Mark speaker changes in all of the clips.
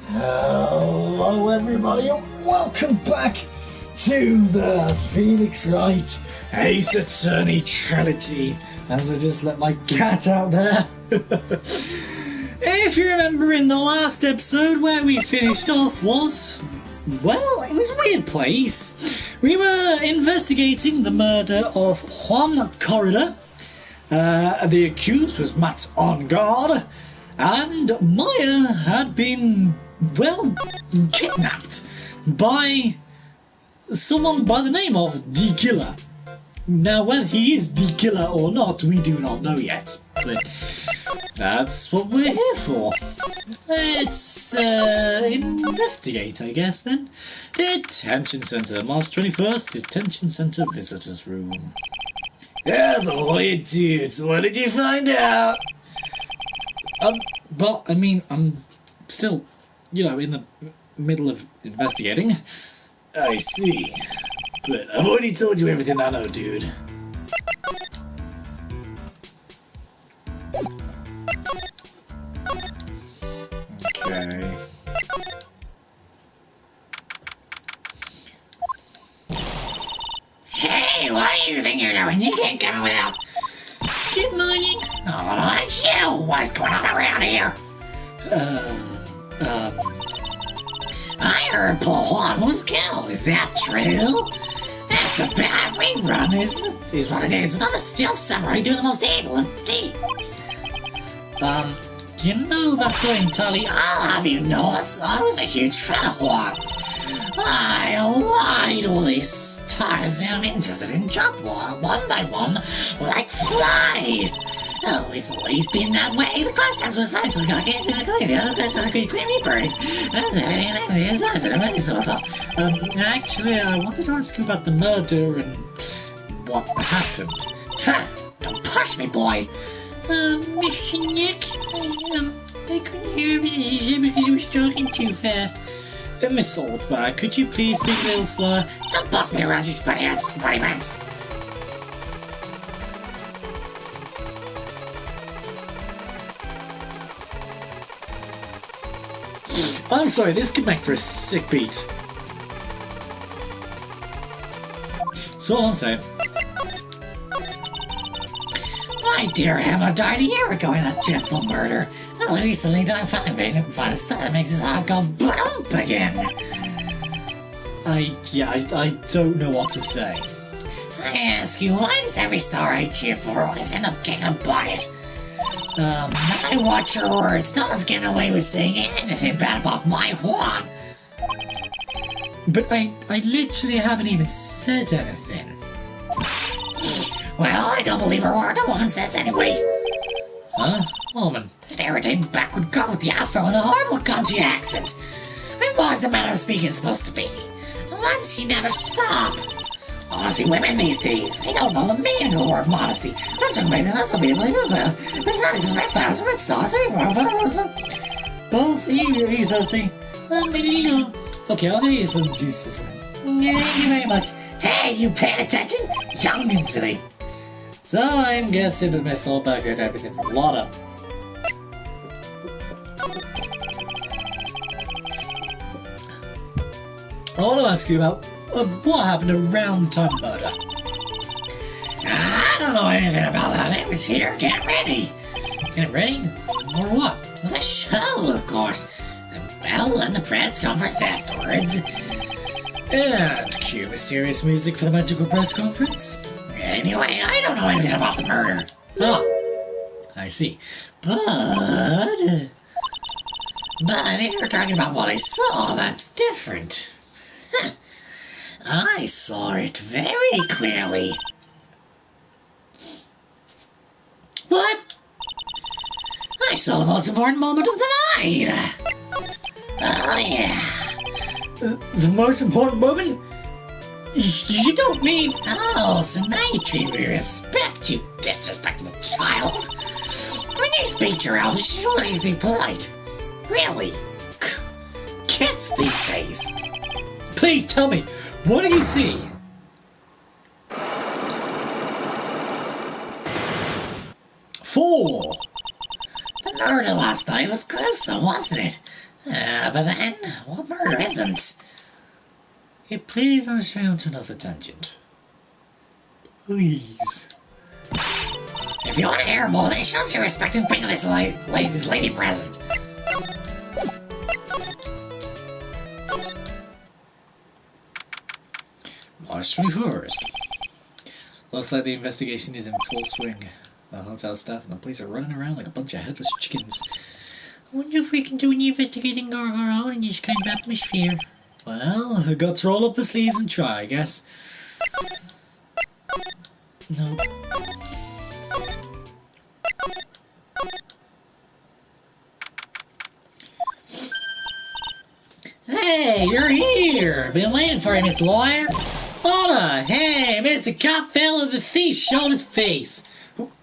Speaker 1: Hello everybody and welcome back to the Phoenix Wright Ace Attorney Trilogy, as I just let my cat out there. If you remember in the last episode where we finished off was, well, it was a weird place. We were investigating the murder of Juan Corrida. The accused was Matt on guard, and Maya had been, well, kidnapped by someone by the name of The Killer. Now, whether he is The Killer or not, we do not know yet, but that's what we're here for. Let's investigate, I guess, then. Detention Center, March 21st, Detention Center Visitors Room. Yeah, the lawyer dudes, what did you find out? Well, I mean, I'm still, in the middle of investigating. I see. But I've already told you everything I know, dude. Okay.
Speaker 2: Hey, what do you think you're doing? You can't come without...
Speaker 1: Good morning.
Speaker 2: Oh, it's you! What's going on around here? I heard Paul Juan was killed. Is that true? That's a bad rerun, is what it is. Another steel samurai doing the most able of deeds.
Speaker 1: That's not entirely...
Speaker 2: I'll have you know that I was a huge fan of Juan's. I lied all these stars I'm interested in drop one by one like flies. Oh, it's always been that way. The class times was fine, so we got to get into the clean. That's what the creamy birds.
Speaker 1: Actually, I wanted to ask you about the murder and what happened.
Speaker 2: Ha! Don't push me, boy.
Speaker 1: Mr. Nick, I couldn't hear everything you said because you were talking too fast. Miss Oldback, could you please speak a little slower?
Speaker 2: Don't bust me around, you spotty ass, spotty mans.
Speaker 1: I'm sorry, this could make for a sick beat. That's all I'm saying.
Speaker 2: My dear Emma died a year ago in a dreadful murder. Well, recently I finally find a stuff that makes his heart go bump again.
Speaker 1: I don't know what to say.
Speaker 2: I ask you, why does every star I cheer for always end up getting a bucket? I watch your words. No one's getting away with saying anything bad about my Juan.
Speaker 1: But I literally haven't even said anything.
Speaker 2: Well, I don't believe a word a woman says anyway.
Speaker 1: Huh? Woman?
Speaker 2: That irritating backward guy with the afro and the horrible country accent. When was the manner of speaking supposed to be? And why does she never stop? Honestly, women these days, they don't know the meaning of the word modesty. That's what made it not so beautiful. But it's not as much as it's sauce.
Speaker 1: Balls, are you thirsty? Okay, I'll get you some juices.
Speaker 2: Thank you very much. Hey, you paying attention? Youngins today.
Speaker 1: So I'm guessing that Miss Oldback heard everything from Lotta. I want to ask you about what happened around the time of murder.
Speaker 2: I don't know anything about that. It was here. Get ready.
Speaker 1: Get ready? For what?
Speaker 2: The show, of course. Well, and the press conference afterwards.
Speaker 1: And cue mysterious music for the magical press conference.
Speaker 2: Anyway, I don't know anything about the murder.
Speaker 1: Oh, I see.
Speaker 2: But if you're talking about what I saw, that's different. I saw it very clearly.
Speaker 1: What?
Speaker 2: I saw the most important moment of the night. Oh, yeah.
Speaker 1: The most important moment? You don't mean...
Speaker 2: Oh, so now you treat me with respect, you disrespectful child. When you speak to your elders, you should always be polite. Really. Kids these days.
Speaker 1: Please tell me, what did you see? Four.
Speaker 2: The murder last night was gruesome, wasn't it? But then, what murder isn't?
Speaker 1: It please on down to another tangent. Please.
Speaker 2: If you want to hear more, then show your respect and bring this lady present.
Speaker 1: March 21st. Looks like the investigation is in full swing. The hotel staff and the police are running around like a bunch of headless chickens. I wonder if we can do any investigating on our own in this kind of atmosphere. Well, I've got to roll up the sleeves and try, I guess. No.
Speaker 2: Hey, you're here! Been waiting for you, Mr. Lawyer. Hold on! Hey, Mr. Cop fella, the thief showed his face.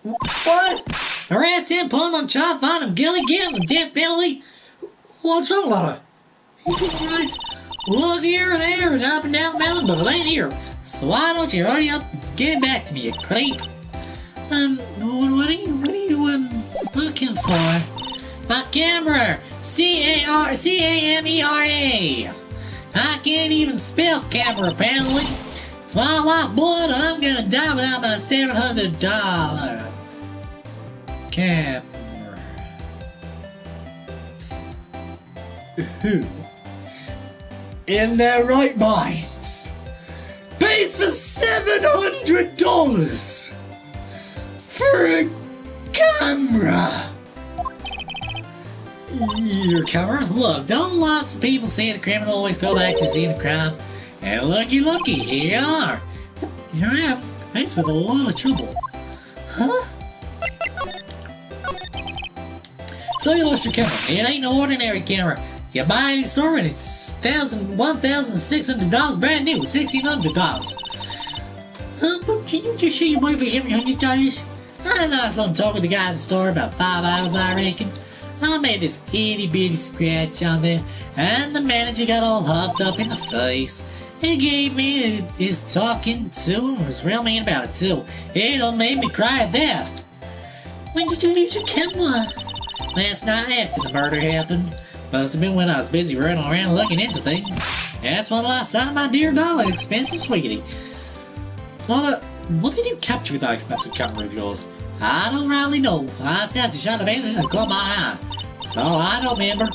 Speaker 1: What?
Speaker 2: Arrest him, put him on trial, find him guilty, give him the death penalty.
Speaker 1: What's wrong with her?
Speaker 2: Right. Look here, there, and up and down the mountain, but it ain't here. So why don't you hurry up and get it back to me, you creep? What are you looking for? My camera! C-A-M-E-R-A! I can't even spell camera, apparently. It's my lifeblood, I'm gonna die without my $700
Speaker 1: Camera. Who, in their right minds, pays for $700 for a camera? Your camera?
Speaker 2: Look, don't lots of people say the criminal always go back to seeing the crime? And looky, here you are.
Speaker 1: Here I am, faced with a lot of trouble.
Speaker 2: Huh?
Speaker 1: So you lost your camera.
Speaker 2: It ain't no ordinary camera. You buy it in the store and it's $1,600 brand new, $1,600.
Speaker 1: Can you just say you buy for $700?
Speaker 2: I had a nice long talk with the guy at the store, about 5 hours, I reckon. I made this itty bitty scratch on there, and the manager got all huffed up in the face. He gave me his talking to and was real mean about it too. It all made me cry at that.
Speaker 1: When did you lose your camera?
Speaker 2: Last night after the murder happened. Must have been when I was busy running around looking into things. That's when I lost sight of my dear darling, expensive sweetie.
Speaker 1: Lana, what did you capture with that expensive camera of yours?
Speaker 2: I don't really know. I snatched a shot of anything that caught my eye. So I don't remember.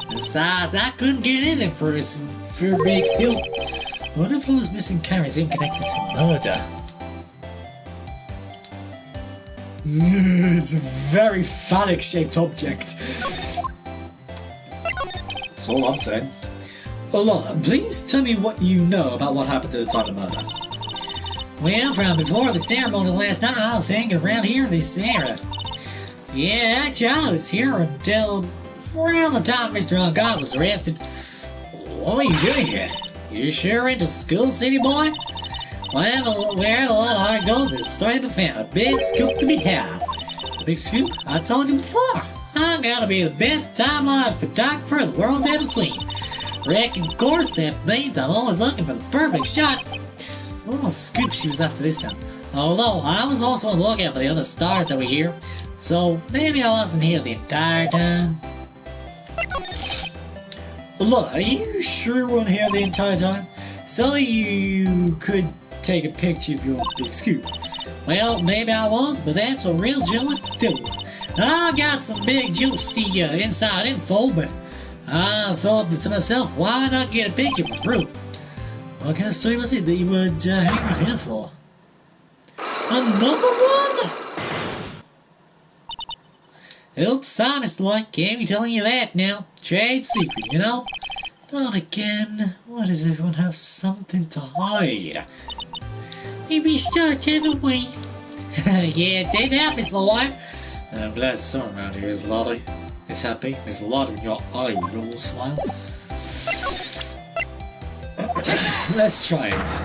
Speaker 2: Besides, I couldn't get anything for a big skill.
Speaker 1: What if those missing cameras even connected to murder? It's a very phallic-shaped object. That's all I'm saying. Lana, please tell me what you know about what happened at the time of the murder.
Speaker 2: Well, from before the ceremony last night, I was hanging around here in this area. Yeah, actually, I was here until around the time Mr. Ungod was arrested.
Speaker 1: What are you doing here?
Speaker 2: You sure into school, city boy? Well, where a lot of hard goes is starting to find a big scoop to be had.
Speaker 1: A big scoop?
Speaker 2: I told you before. I'm gonna be the best timeline photographer the world's ever seen. Reckon, of course, that means I'm always looking for the perfect shot.
Speaker 1: What scoop she was after this time?
Speaker 2: Although, I was also on the lookout for the other stars that were here. So, maybe I wasn't here the entire time.
Speaker 1: Look, are you sure you weren't here the entire time? So you could take a picture of your big scoop.
Speaker 2: Well, maybe I was, but that's what real journalists do. I got some big juicy inside info, but I thought to myself, why not get a picture for proof?
Speaker 1: What kind of story was it that you would hang around here for? Another one?
Speaker 2: Oops, I missed one. Can't be telling you that now. Trade secret, you know?
Speaker 1: Not again. Why does everyone have something to hide?
Speaker 2: Maybe start, haven't we? Yeah, take that, Miss Lawyer.
Speaker 1: I'm glad someone around here is Lottie. Is happy. Miss Lottie, your eye will smile. Let's try it.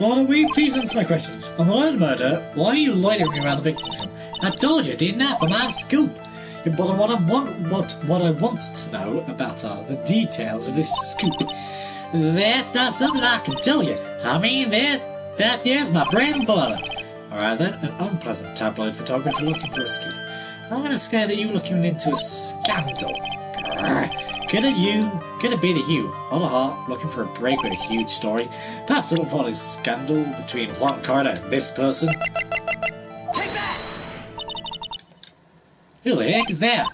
Speaker 1: Lana, will you please answer my questions? On the line of murder, why are you loitering around the victim's room?
Speaker 2: I told you, didn't I, for my scoop?
Speaker 1: Yeah, but what I want to know about are the details of this scoop.
Speaker 2: That's not something I can tell you. I mean, that there's my bread and butter. Alright then, an unpleasant tabloid photographer looking for a scoop. I'm gonna scare that you looking into a scandal. Could it be that you, on a heart, looking for a break with a huge story? Perhaps an unfolding scandal between Juan Carter and this person?
Speaker 3: Take that!
Speaker 2: Who the heck is that?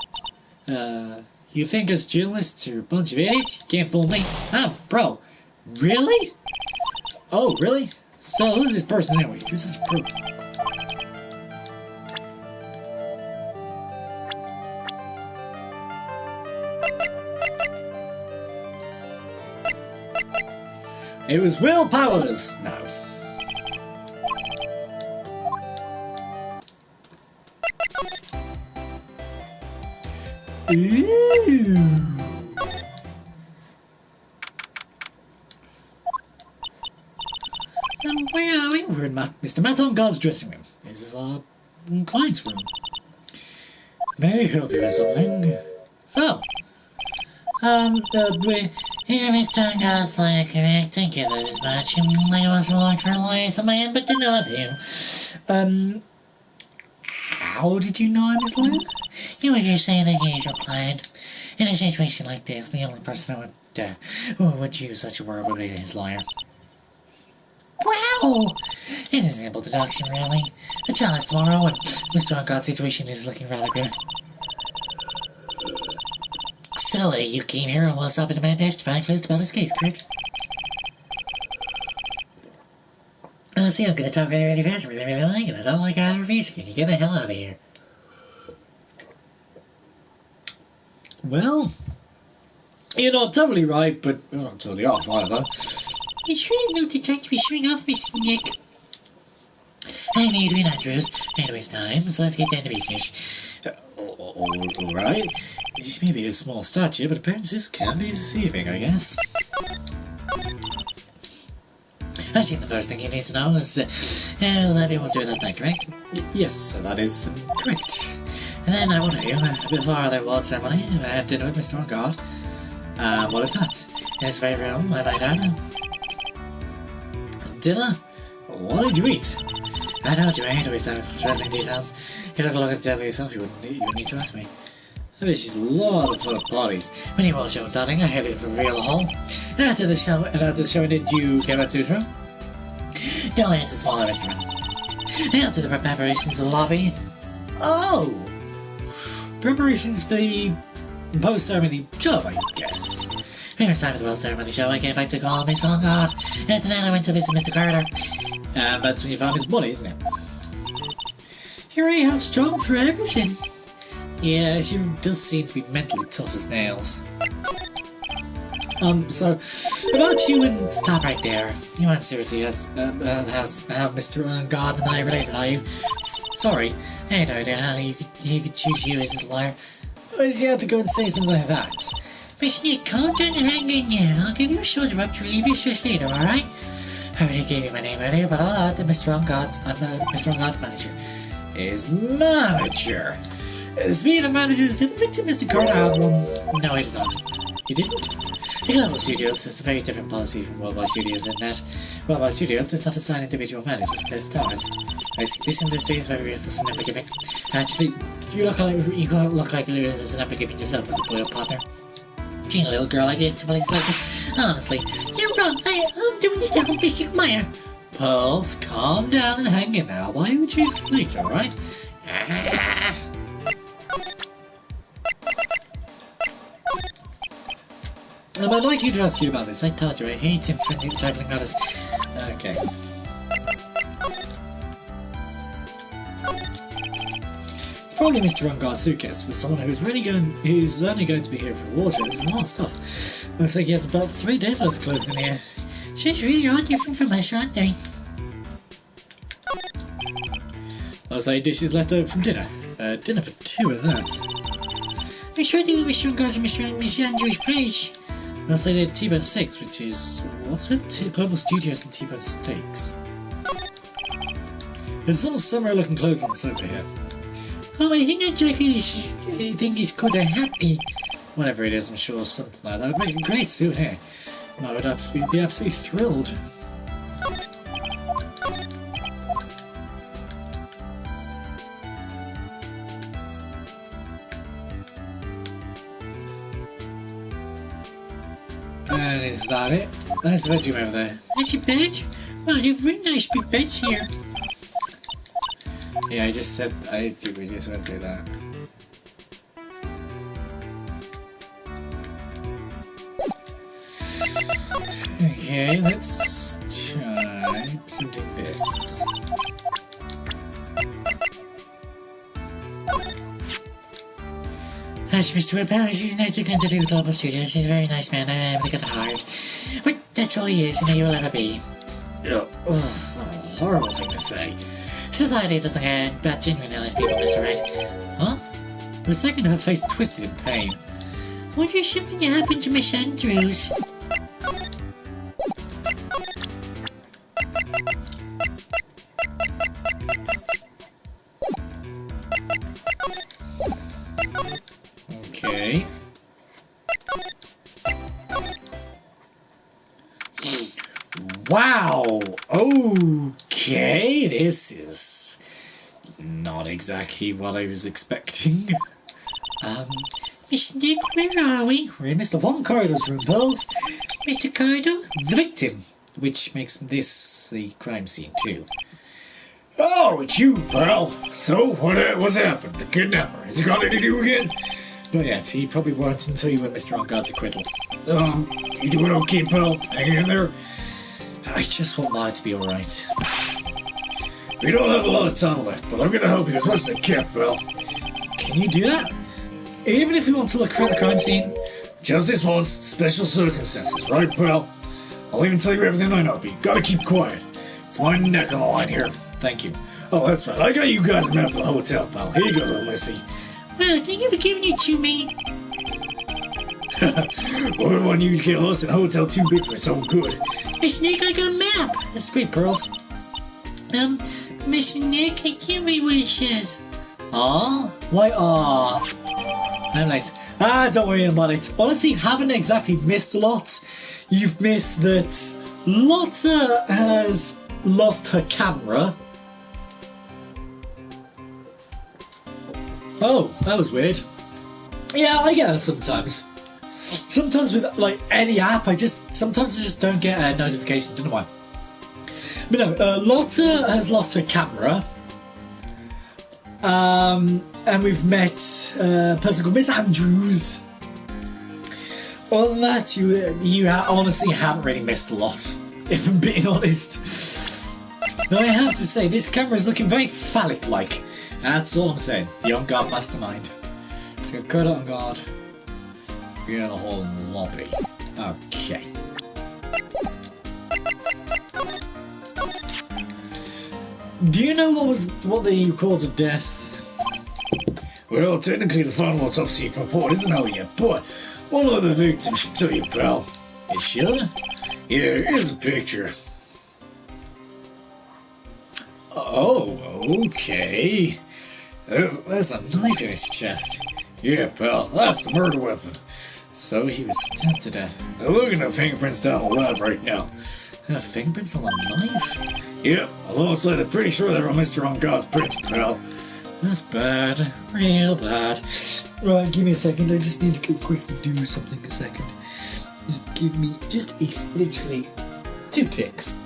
Speaker 2: You think us journalists are a bunch of idiots? You can't fool me. Oh, bro. Really? Oh, really? So who's this person anyway? If you're such a pro. It was Will Powers! No. Ooh. Where are we? We're in Mr. Matt on God's dressing room. This is our client's room. May I help you with something? Oh.
Speaker 3: We're here, Mr. God's like, thank you very much. I was looking for lawyers on my end, but didn't know of you.
Speaker 2: How did you know I was lawyer?
Speaker 3: You would just say that he's your client. In a situation like this, the only person that would use such a word would be his lawyer. Wow! It's a simple deduction, really. The trial is tomorrow, and Mr. God's situation is looking rather grim. So, you came here and will stop at a man testifying close about his case, correct? See, I'm gonna talk very fast, really like it. I don't like how it. Can you get the hell out of here?
Speaker 2: Well, you're not totally right, but you're not totally off either.
Speaker 3: It's really not the time to be showing off, Mr. Nick. I'm Adrian Andrews. Anyways, time, so let's get down to business.
Speaker 2: Alright. This may be a small statue, but appearances can be deceiving, I guess.
Speaker 3: I think the first thing you need to know is that everyone's doing that thing, correct?
Speaker 2: Yes, that is correct.
Speaker 3: And then I wonder, before the award ceremony, I had dinner with Mr. God.
Speaker 2: What is that?
Speaker 3: In his very room, I might add.
Speaker 2: Dinner? What did you eat?
Speaker 3: I told you I hate to waste time with threatening details. If you took a look at the table yourself, you wouldn't need to ask me.
Speaker 2: I bet she's a lot of fun at parties.
Speaker 3: When you watched the show starting, I headed for real hall. And after the show, did you get back to his room? No, it's a smaller restaurant. And after the preparations of the lobby.
Speaker 2: Oh! Preparations for the post-ceremony job, I guess.
Speaker 3: When it was time for the World Ceremony show, I came back to call Miss On God. And then I went to visit Mr. Carter.
Speaker 2: And that's when you found his body, isn't it?
Speaker 3: He really has strong through everything.
Speaker 2: Yeah, she does seem to be mentally tough as nails. So, about you and...
Speaker 3: Stop right there. You aren't seriously as Mr. God and I related, are you? Sorry, I had no idea how he could choose you as his lawyer.
Speaker 2: Why did you have to go and say something like that?
Speaker 3: Miss Nick, calm down and hang in there. I'll give you a shoulder rub to relieve your stress later, alright? I already gave you my name earlier, but I'll add that Mr. On God's manager.
Speaker 2: His manager? Speaking of managers, did Mr. Carter have one?
Speaker 3: No, he did not.
Speaker 2: He didn't?
Speaker 3: The Global Studios has a very different policy from Worldwide Studios in that Worldwide Studios does not assign individual managers to their stars. I see this industry is very ruthless and unforgiving. Actually, you look like you're ruthless and unforgiving yourself with a loyal partner. Being a little girl like this to police like this, honestly, you're wrong. I'm doing this to help Bishop Meyer.
Speaker 2: Pearls, calm down and hang in there. Why would you sleep, alright? I'd like you to ask you about this. I told you I hate infringing traveling matters. Okay. It's probably Mr. Unguard's suitcase for someone who's only going to be here for water. There's a lot of stuff. Looks like he has about 3 days worth of clothes in here.
Speaker 3: She's really all different from us, aren't they?
Speaker 2: Looks like dishes left over from dinner. Dinner for 2 of that.
Speaker 3: We sure do, Mr. Unguard and Mr. Andrew's page.
Speaker 2: Looks like they're T-bone steaks, which is... What's with Global Studios and T-bone steaks? There's some summer looking clothes on the sofa here.
Speaker 3: Oh, I think that Jackie think he's called a happy.
Speaker 2: Whatever it is, I'm sure something like that would make a great suit here.
Speaker 3: I would absolutely be absolutely thrilled. And is that it? There's the bedroom over there.
Speaker 2: That's your bed? Well, you have really nice big beds here.
Speaker 3: Yeah, I just said we just went through that. Okay, let's try presenting this.
Speaker 2: That's Mr. Webber. He's an executive at Global Studios. He's a very nice man. I really got hard. But that's all he is, and he will ever be.
Speaker 3: Yeah, what a horrible thing to say.
Speaker 2: Society doesn't care about genuinely nice people, Mr. Wright.
Speaker 3: Huh? For a second, her face twisted in pain.
Speaker 2: I wonder if something happened to Miss Andrews.
Speaker 3: Okay. Wow! Okay, this is not exactly what I was expecting.
Speaker 2: Miss Nick, where are we?
Speaker 3: We're in Mr. Juan Cardo's room, pals.
Speaker 2: Mr. Cardo?
Speaker 3: The victim, which makes this the crime scene too. Oh, it's you, pal. So, what's happened? The kidnapper, has he got anything to do again? Not yet. He probably won't until you win Mr. Onguard's acquittal. You doing okay, pal? Hanging in there? I just want mine to be alright. We don't have a lot of time left, but I'm gonna help you as much as I can, pal. Can you do that? Even if we want to look for the crime scene? Just this once, special circumstances, right, pal? I'll even tell you everything I know, but you gotta keep quiet. It's my neck on the line here. Thank you. Oh, that's right. I got you guys a map of the hotel, pal. Here you go, little missy.
Speaker 2: Well, thank you for giving it to me.
Speaker 3: Wouldn't want you to get lost in a hotel too big for its own good.
Speaker 2: Miss Nick, I got a map.
Speaker 3: That's great, Pearls.
Speaker 2: Miss Nick, I can't read what it says.
Speaker 3: Ah? Why, I'm late. Don't worry about it. Honestly, you haven't exactly missed a lot. You've missed that Lotta has lost her camera. Oh, that was weird. Yeah, I get that sometimes. Sometimes with like any app, sometimes I just don't get a notification. Don't know why. But no, Lotta has lost her camera. And we've met a person called Miss Andrews. On that, you honestly haven't really missed a lot, if I'm being honest. Though I have to say, this camera is looking very phallic-like. That's all I'm saying. The on-guard mastermind. So go to on-guard. We're in the whole lobby. Okay. Do you know what the cause of death? Well, technically the final autopsy report isn't out yet, but one of the victims should tell you, pal. It should? Yeah, here's a picture. Oh, okay. There's a knife in his chest. Yeah, pal, that's the murder weapon. So he was stabbed to death. They're looking at fingerprints down the lab right now. Fingerprints on the knife? Yep, alongside they're pretty sure they're on Mr. Onguard's prints, pal. That's bad. Real bad. Right, give me a second. I just need to go quickly do something a second. Just give me literally 2 ticks.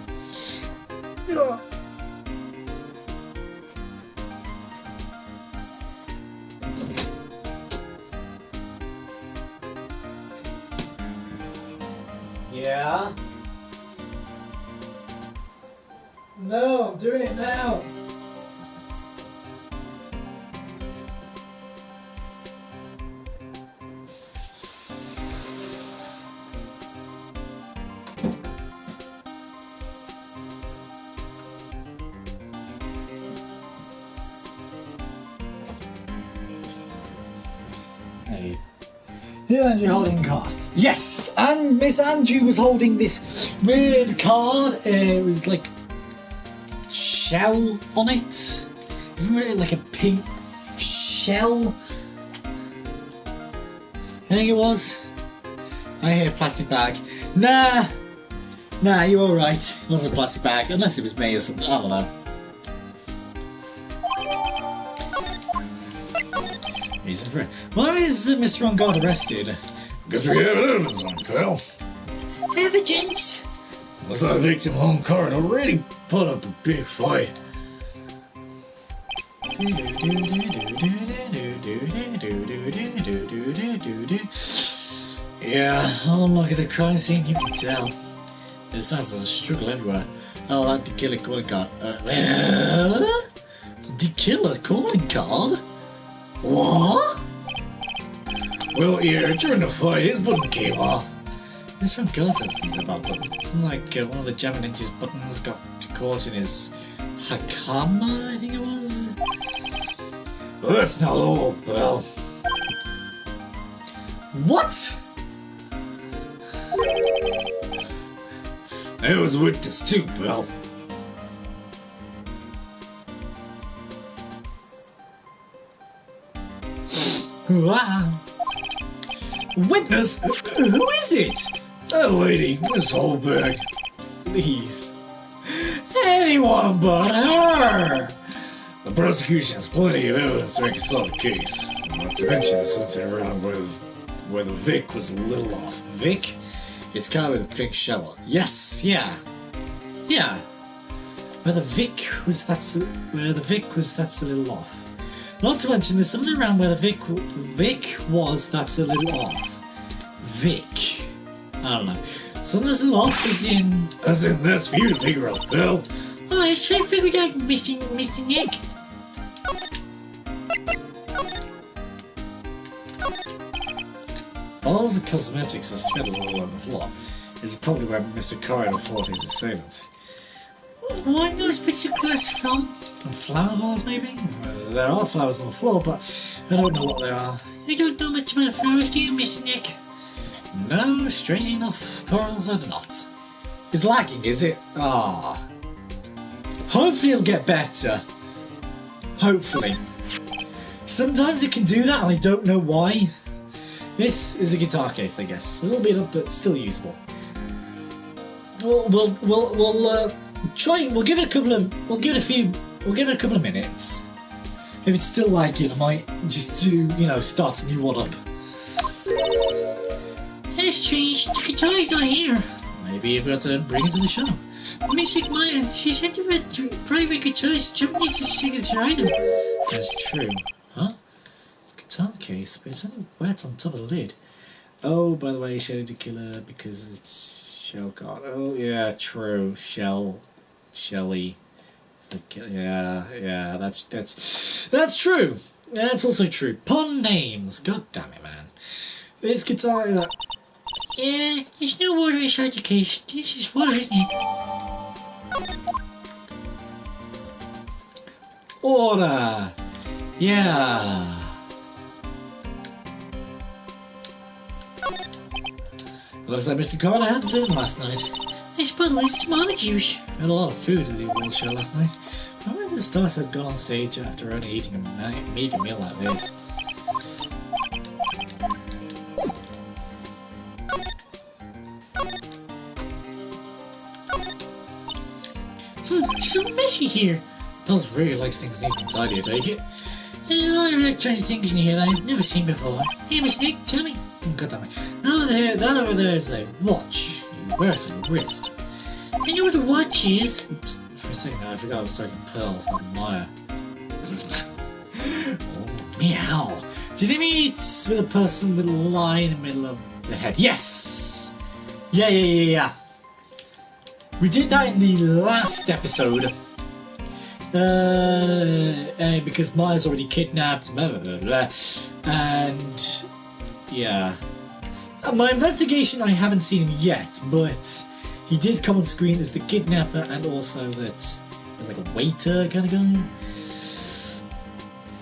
Speaker 3: Yeah? No, I'm doing it now. Hey. Yeah, you're holding a card. Yes, and Miss Andrew was holding this weird card. It was like shell on it. Really like a pink shell. I think it was. I hear a plastic bag.
Speaker 1: Nah. Nah, you're alright. It wasn't a plastic bag, unless it was me or something. I don't know. Reason for it. Why is Mr. On Guard arrested?
Speaker 4: Because we have evidence on it, pal.
Speaker 2: Evidence?
Speaker 4: Looks like victim home card already put up a big fight.
Speaker 1: Yeah, oh look at the crime scene, you can tell. There sounds like a struggle everywhere. Oh, that to kill a calling card. To kill a calling card? What?
Speaker 4: Well, yeah, during the fight, his button came off.
Speaker 1: This one girl said something about button. Something like one of the Jammin' Ninja's buttons got caught in his hakama, I think it was.
Speaker 4: Well, that's not all, pal.
Speaker 1: What?
Speaker 4: There was a witness too, pal.
Speaker 1: Wow. Witness? Who is it?
Speaker 4: That lady, Miss Holberg.
Speaker 1: Please. Anyone but her!
Speaker 4: The prosecution has plenty of evidence to make a solid case. Not to mention something around where the Vic was a little off.
Speaker 1: Vic? It's guy with a pink shovel. Yes, yeah. Yeah. Where the Vic was that's a little off. Not to mention there's something around where the Vic was that's a little off. Vic. I don't know. Something that's a little off is in...
Speaker 4: As in, that's for you to figure out, pal.
Speaker 2: Oh, I should have figured out Mr. Nick.
Speaker 1: Bottles of cosmetics are scattered all over the floor. This is probably where Mr. Corridor fought his assailant.
Speaker 2: Where are those bits of glass from?
Speaker 1: And flower balls, maybe? There are flowers on the floor, but I don't know what they are.
Speaker 2: I don't know much about flowers, do you, Mr. Nick?
Speaker 1: No, strange enough, corals are not. It's lagging, is it? Ah. Hopefully it'll get better. Hopefully. Sometimes it can do that and I don't know why. This is a guitar case, I guess. A little bit up, but still usable. We'll try. We'll give it a couple of minutes. If it's still lagging, I might just start a new one up.
Speaker 2: That's strange. The guitar's not here.
Speaker 1: Maybe you've got to bring it to the show.
Speaker 2: Miss Maya, she said you had private guitars jumping into signature item.
Speaker 1: That's true. Huh? Guitar case, but it's only wet on top of the lid. Oh, by the way, Shelly the Killer because it's shell card. Oh yeah, true. Shelly the Killer. Yeah, that's true. That's also true. Pun names. God damn it, man. This guitar.
Speaker 2: Yeah, there's no water inside the case. This is water, isn't it?
Speaker 1: Order. Yeah. Looks like Mr. Carter had dinner last night.
Speaker 2: This bottle is smaller juice.
Speaker 1: Had a lot of food at the award show last night. I wonder if the stars had gone on stage after only eating a meager meal like this.
Speaker 2: So messy here.
Speaker 1: Bells really likes things neat and tidy, I take it.
Speaker 2: There's a lot of electronic things in here that I've never seen before. Hey, Miss Nick, tell me.
Speaker 1: God damn it. That over there is a watch. You wear it on your wrist.
Speaker 2: I know what a watch is.
Speaker 1: Oops, for a second I forgot I was talking pearls, not Maya. Oh, meow. Did he meet with a person with a line in the middle of the head? Yes! Yeah. We did that in the last episode. Because Maya's already kidnapped, blah, blah, blah, blah. And yeah. My investigation, I haven't seen him yet, but he did come on screen as the kidnapper and also that there's like a waiter kind of guy.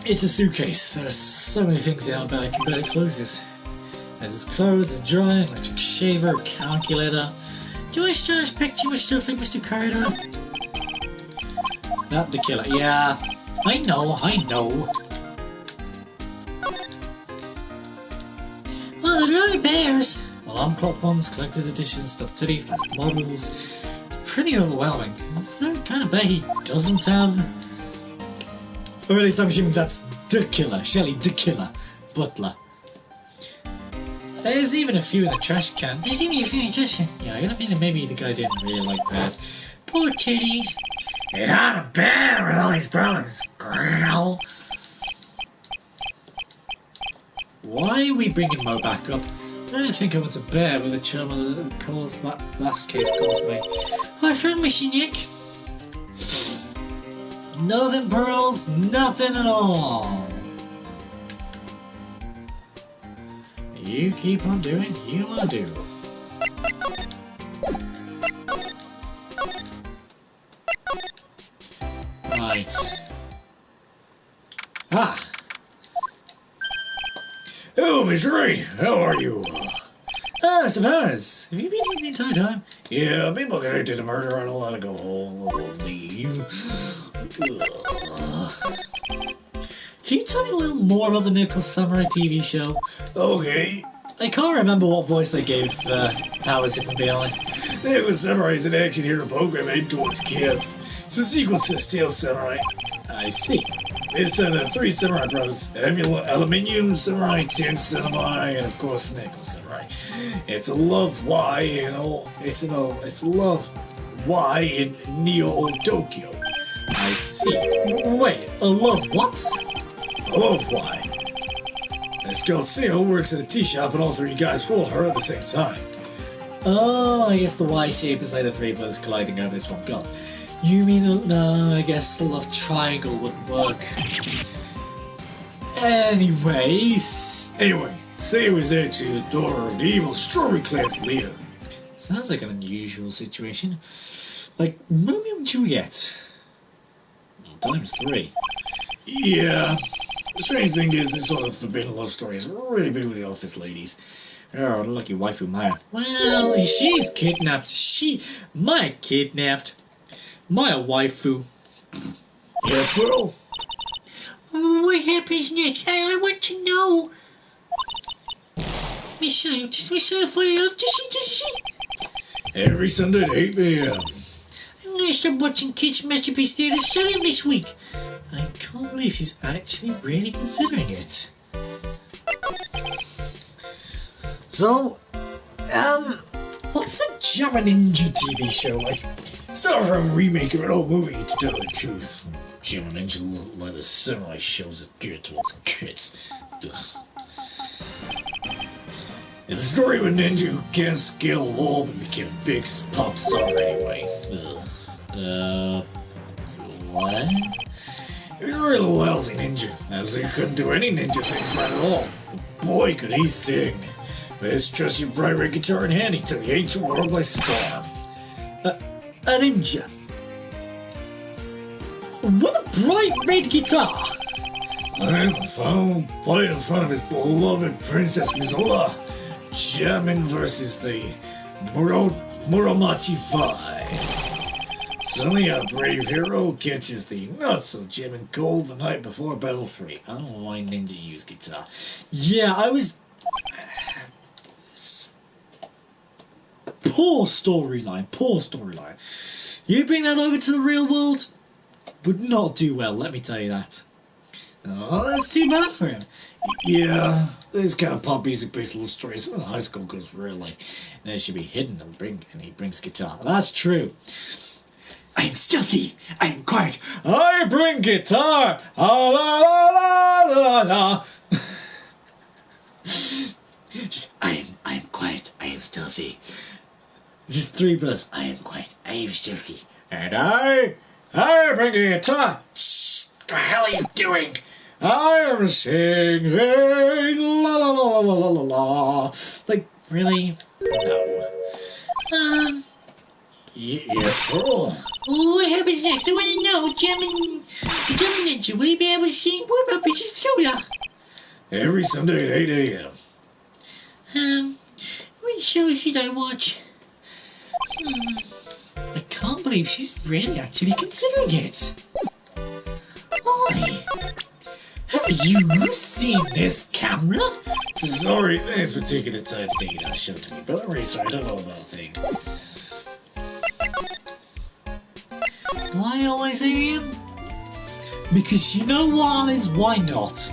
Speaker 1: It's a suitcase. There's so many things there, but I can barely close this. There's his clothes, a dryer, electric shaver, a calculator.
Speaker 2: Do I still expect too much stuff like Mr. Carter?
Speaker 1: Not the killer. Yeah, I know.
Speaker 2: Well, there are bears.
Speaker 3: Alarm clock ones, collector's editions, stuffed teddies, plastic models. It's pretty overwhelming. Is there a kind of bear he doesn't have? Or at least I'm assuming that's the killer, Shelley the killer, butler. There's even a few in the trash can. There's even a few in the trash can. Yeah, I got a feeling maybe the guy didn't really like bears. Poor teddies.
Speaker 4: It had a bear with all these problems. Growl.
Speaker 3: Why are we bringing Mo back up? I don't think I want a bear with a trauma that caused that last case caused me. I promise you, Nick. Nothing, Pearls. Nothing at all. You keep on doing you want to do. Right. Ah!
Speaker 4: Oh, Miss Wright, how are you?
Speaker 3: Ah, Surprise! Have you been here the entire time?
Speaker 4: Yeah, I've been looking into the murder. I don't want to go home. I won't leave.
Speaker 3: Can you tell me a little more about the Nickel Samurai TV show?
Speaker 4: Okay.
Speaker 3: I can't remember what voice I gave Powers, if I'm being honest.
Speaker 4: Nickel Samurai is an action hero program aimed towards kids. It's a sequel to Steel Samurai.
Speaker 3: I see.
Speaker 4: It's the three samurai brothers, Aluminium Samurai, Tin Samurai, and of course Nickel Samurai. It's a love Y, it's a love Y in Neo Tokyo.
Speaker 3: I see. Wait, a love what?
Speaker 4: A love Y. This girl Seo works at a tea shop and all three guys fool her at the same time.
Speaker 3: Oh, I guess the Y shape is like the three brothers colliding over this one god. You mean, no, I guess the love triangle wouldn't work. Anyways,
Speaker 4: Seo is actually the daughter of the evil Strawberry Clan's leader.
Speaker 3: sounds like an unusual situation. Like Romeo and Juliet. Well, times 3.
Speaker 4: Yeah. The strange thing is, this sort of forbidden love story is really big with the office ladies.
Speaker 3: Oh, lucky waifu Maya. Well, she's kidnapped. Maya kidnapped. Maya waifu.
Speaker 4: Yeah, Pearl?
Speaker 2: What happens next? I want to know. Michelle, just Michelle for love. Does she?
Speaker 4: Every Sunday at 8 p.m.
Speaker 2: I'm gonna start watching Kids Masterpiece Theater starting this week.
Speaker 3: I can't believe she's actually really considering it. So, what's the Jammer Ninja TV show like?
Speaker 4: It's not from a remake of an old movie, to tell the truth. Jim and Ninja look like the samurai shows that geared towards kids. Ugh. It's a story of a ninja who can't scale a wall but became a big pop star anyway. Ugh.
Speaker 3: What?
Speaker 4: He was a real lousy ninja. As he couldn't do any ninja things right at all. But boy, could he sing. With his trusty bright red guitar in hand, he took the ancient world by storm.
Speaker 3: A ninja. With a bright red guitar.
Speaker 4: And found played in front of his beloved Princess Mizola, jamming versus the Muromachi 5. Suddenly a brave hero catches the not-so-jamming cold the night before Battle 3.
Speaker 3: I don't know why ninja use guitar. Yeah, I was... Poor storyline. You bring that over to the real world, would not do well, let me tell you that. Oh, that's too bad for him.
Speaker 4: Yeah, these kind of pop music-based little stories in high school goes real like,
Speaker 3: and it should be hidden and he brings guitar. That's true. I am stealthy. I am quiet. I bring guitar. Ah, la, la, la, la, la. I am quiet. I am stealthy. Just 3 brothers. I am quiet. I am stealthy. And I bring a guitar.
Speaker 4: what the hell are you doing?
Speaker 3: I am singing la la la la la la la. Like, really? No.
Speaker 4: Yes, Pearl.
Speaker 2: What happens next? I want to know, German Ninja. Will you be able to sing What About Princess Soda?
Speaker 4: Every Sunday at 8 a.m.
Speaker 2: What show should I watch?
Speaker 3: I can't believe she's really actually considering it.
Speaker 2: Why?
Speaker 3: Have You seen this camera?
Speaker 4: Sorry, thanks for taking the time to take it out show to me, but I'm really sorry, I don't know about a thing.
Speaker 3: Why always him? Because you know what is why not?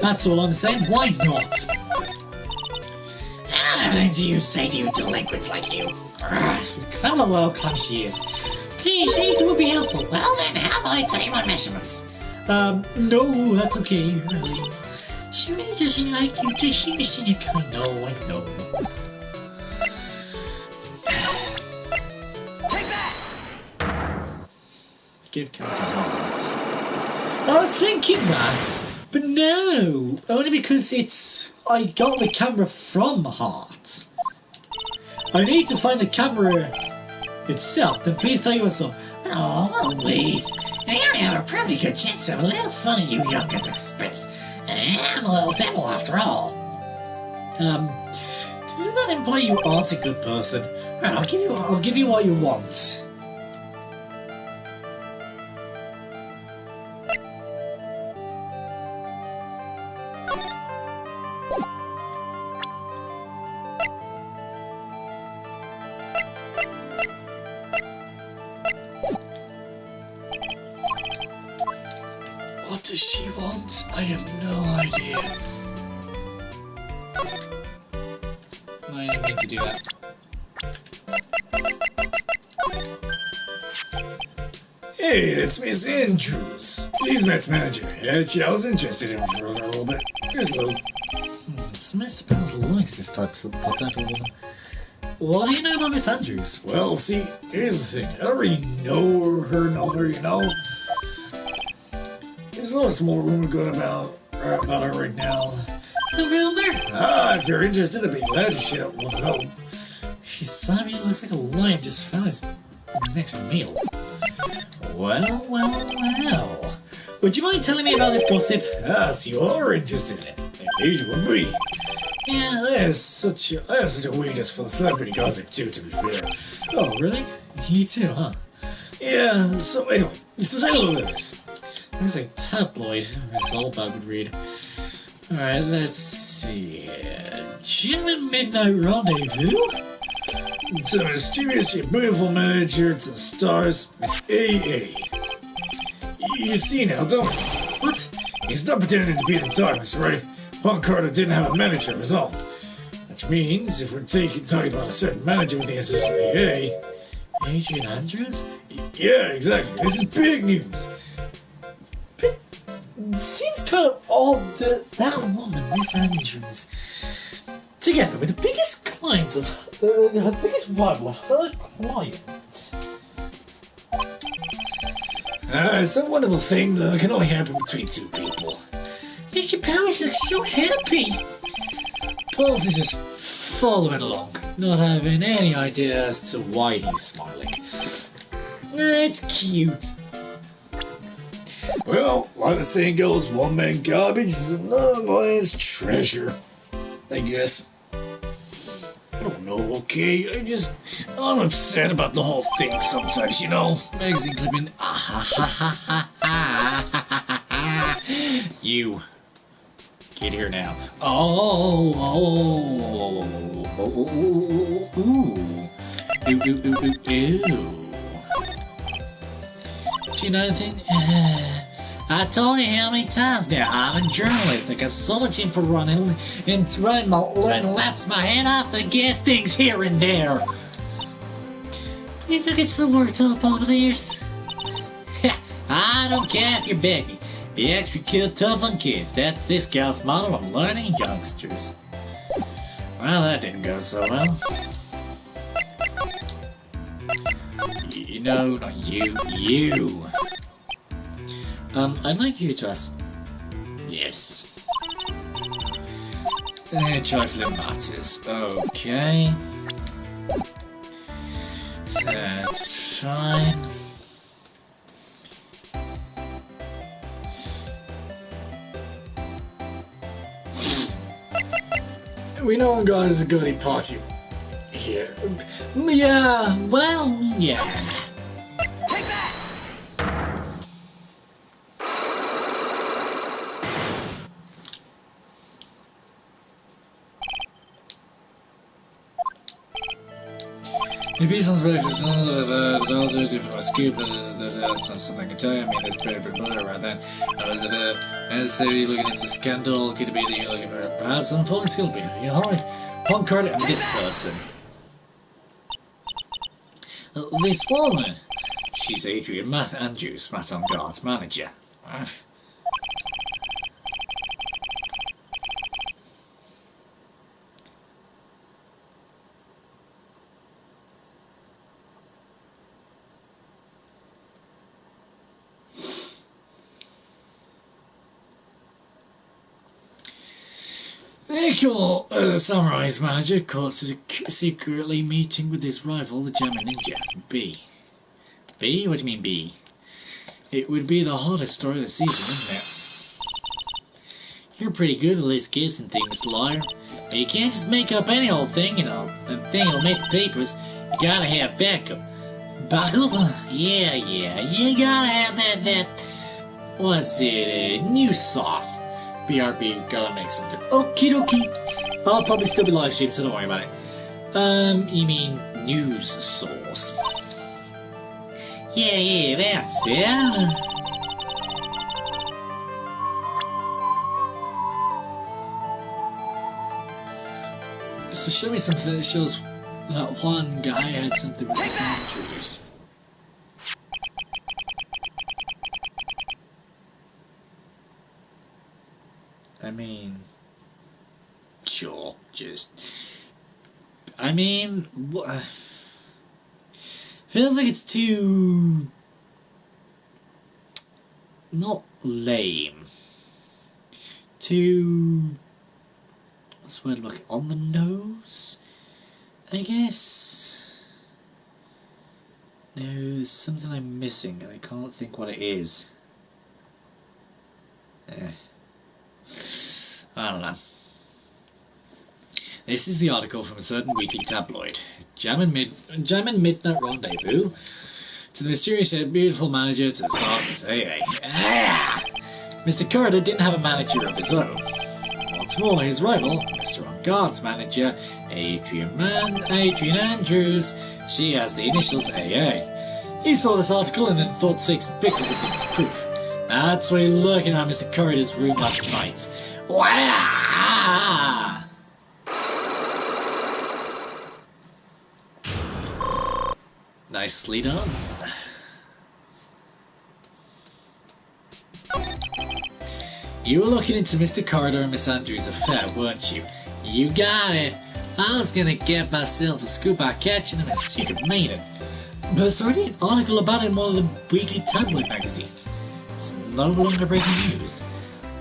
Speaker 3: That's all I'm saying, why not?
Speaker 2: Anything do you say to you delinquents like you?
Speaker 3: She's kind of a low climb she is.
Speaker 2: Please, anything would be helpful. Well then, how about I take my measurements?
Speaker 3: No, that's okay. She really doesn't like you, does she, Mr. Nick? I know.
Speaker 2: Take that!
Speaker 3: Give Karen hearts. I was thinking that, but no, only because I got the camera from Heart. I need to find the camera itself, then please tell you what's up.
Speaker 2: Oh, please. I only have a pretty good chance to have a little fun at you youngins' expense. I'm a little devil after all.
Speaker 3: Doesn't that imply you aren't a good person? Right, I'll give you what you want. What does she want? I have no idea. I didn't mean to do that.
Speaker 4: Hey, it's Miss Andrews. She's Matt's manager. Yeah, I was interested in her for a little bit. Here's Lou.
Speaker 3: Mr. Penn's likes this type of potential woman. What do you know about Miss Andrews?
Speaker 4: Well, see, here's the thing. I don't really know her number, you know? There's a lot of small rumor going about her right now.
Speaker 3: A rumor?
Speaker 4: If you're interested, I'd be glad to share one of them.
Speaker 3: Simon looks like a lion just found his next meal. Well. Would you mind telling me about this gossip?
Speaker 4: So you are interested in it. Indeed you would be.
Speaker 3: Yeah.
Speaker 4: I have such a weakness for the celebrity gossip too, to be fair.
Speaker 3: Oh, really? You too, huh?
Speaker 4: Yeah, so anyway, so take a look at this.
Speaker 3: There's a tabloid. That's all Bob would read. Alright, let's see here. German Midnight Rendezvous?
Speaker 4: So mysterious yet beautiful manager to the stars, Miss A.A. You see now, don't you?
Speaker 3: What?
Speaker 4: He's not pretending to be the darkness, right? Punk Carter didn't have a manager of his own. Which means, if we're talking about a certain manager with the initials A.A.
Speaker 3: Adrian Andrews?
Speaker 4: Yeah, exactly. This is big news.
Speaker 3: But it seems kind of odd that that woman, Miss Andrews, together with the biggest client of her biggest rival of her client.
Speaker 4: It's a wonderful thing that can only happen between two people.
Speaker 3: Mr. Powers looks so happy. Pauls is just following along, not having any idea as to why he's smiling. It's cute.
Speaker 4: Well, like the saying goes, one man garbage is another man's treasure. I guess. I don't know, okay? I'm upset about the whole thing sometimes, you know?
Speaker 3: Magazine clipping. You. Get here now. Do you know anything? I told you how many times now. I'm a journalist. I got so much info running laps my head off and get things here and there. Please don't get so worked up over this. I don't care if you're begging. Be extra tough on kids. That's this gal's motto on learning youngsters. Well, that didn't go so well. No, not you. You. I'd like you to ask. Yes. Trifling matters. Okay. That's fine.
Speaker 4: We know guys go to the party here.
Speaker 3: Yeah, well, yeah.
Speaker 2: Take that!
Speaker 3: Maybe some special scoop, that's not something I can tell you. I mean, there's pretty blur right then. And so you're looking into scandal, could it be that you're looking for perhaps unfolding skill be? You know, Punk card and this person. This woman. She's Adrian Andrews, Matt on Guard's manager. Your Samurai's manager caught secretly meeting with his rival, the German Ninja. B? What do you mean B? It would be the hottest story of the season, wouldn't it? You're pretty good at this guessing thing, Mr. Lawyer. But you can't just make up any old thing, you know. The thing will make the papers. You gotta have backup. Backup? Yeah, you gotta have that, what's it, new sauce. BRB, gotta make something. Okie dokie. I'll probably still be live streaming, so don't worry about it. You mean news source? Yeah, that's it. So show me something that shows that one guy had something with his Andrews. I mean, sure, I mean, feels like it's too, not lame, too, what's the word I'm looking, on the nose, I guess. No, there's something I'm missing and I can't think what it is. I don't know. This is the article from a certain weekly tabloid. Jammin' Midnight Rendezvous. To the mysterious yet beautiful manager to the stars, Miss AA. Mr. Corridor didn't have a manager of his own. What's more, his rival, Mr. On Guard's manager, Adrian Andrews, she has the initials AA. He saw this article and then thought to take some pictures of it as proof. That's why you're lurking around Mr. Corridor's room last night. Wow! Nicely done. You were looking into Mr. Corridor and Miss Andrews' affair, weren't you? You got it. I was gonna get myself a scoop by catching him in a secret meeting. But there's already an article about it in one of the weekly tabloid magazines. It's no longer breaking news.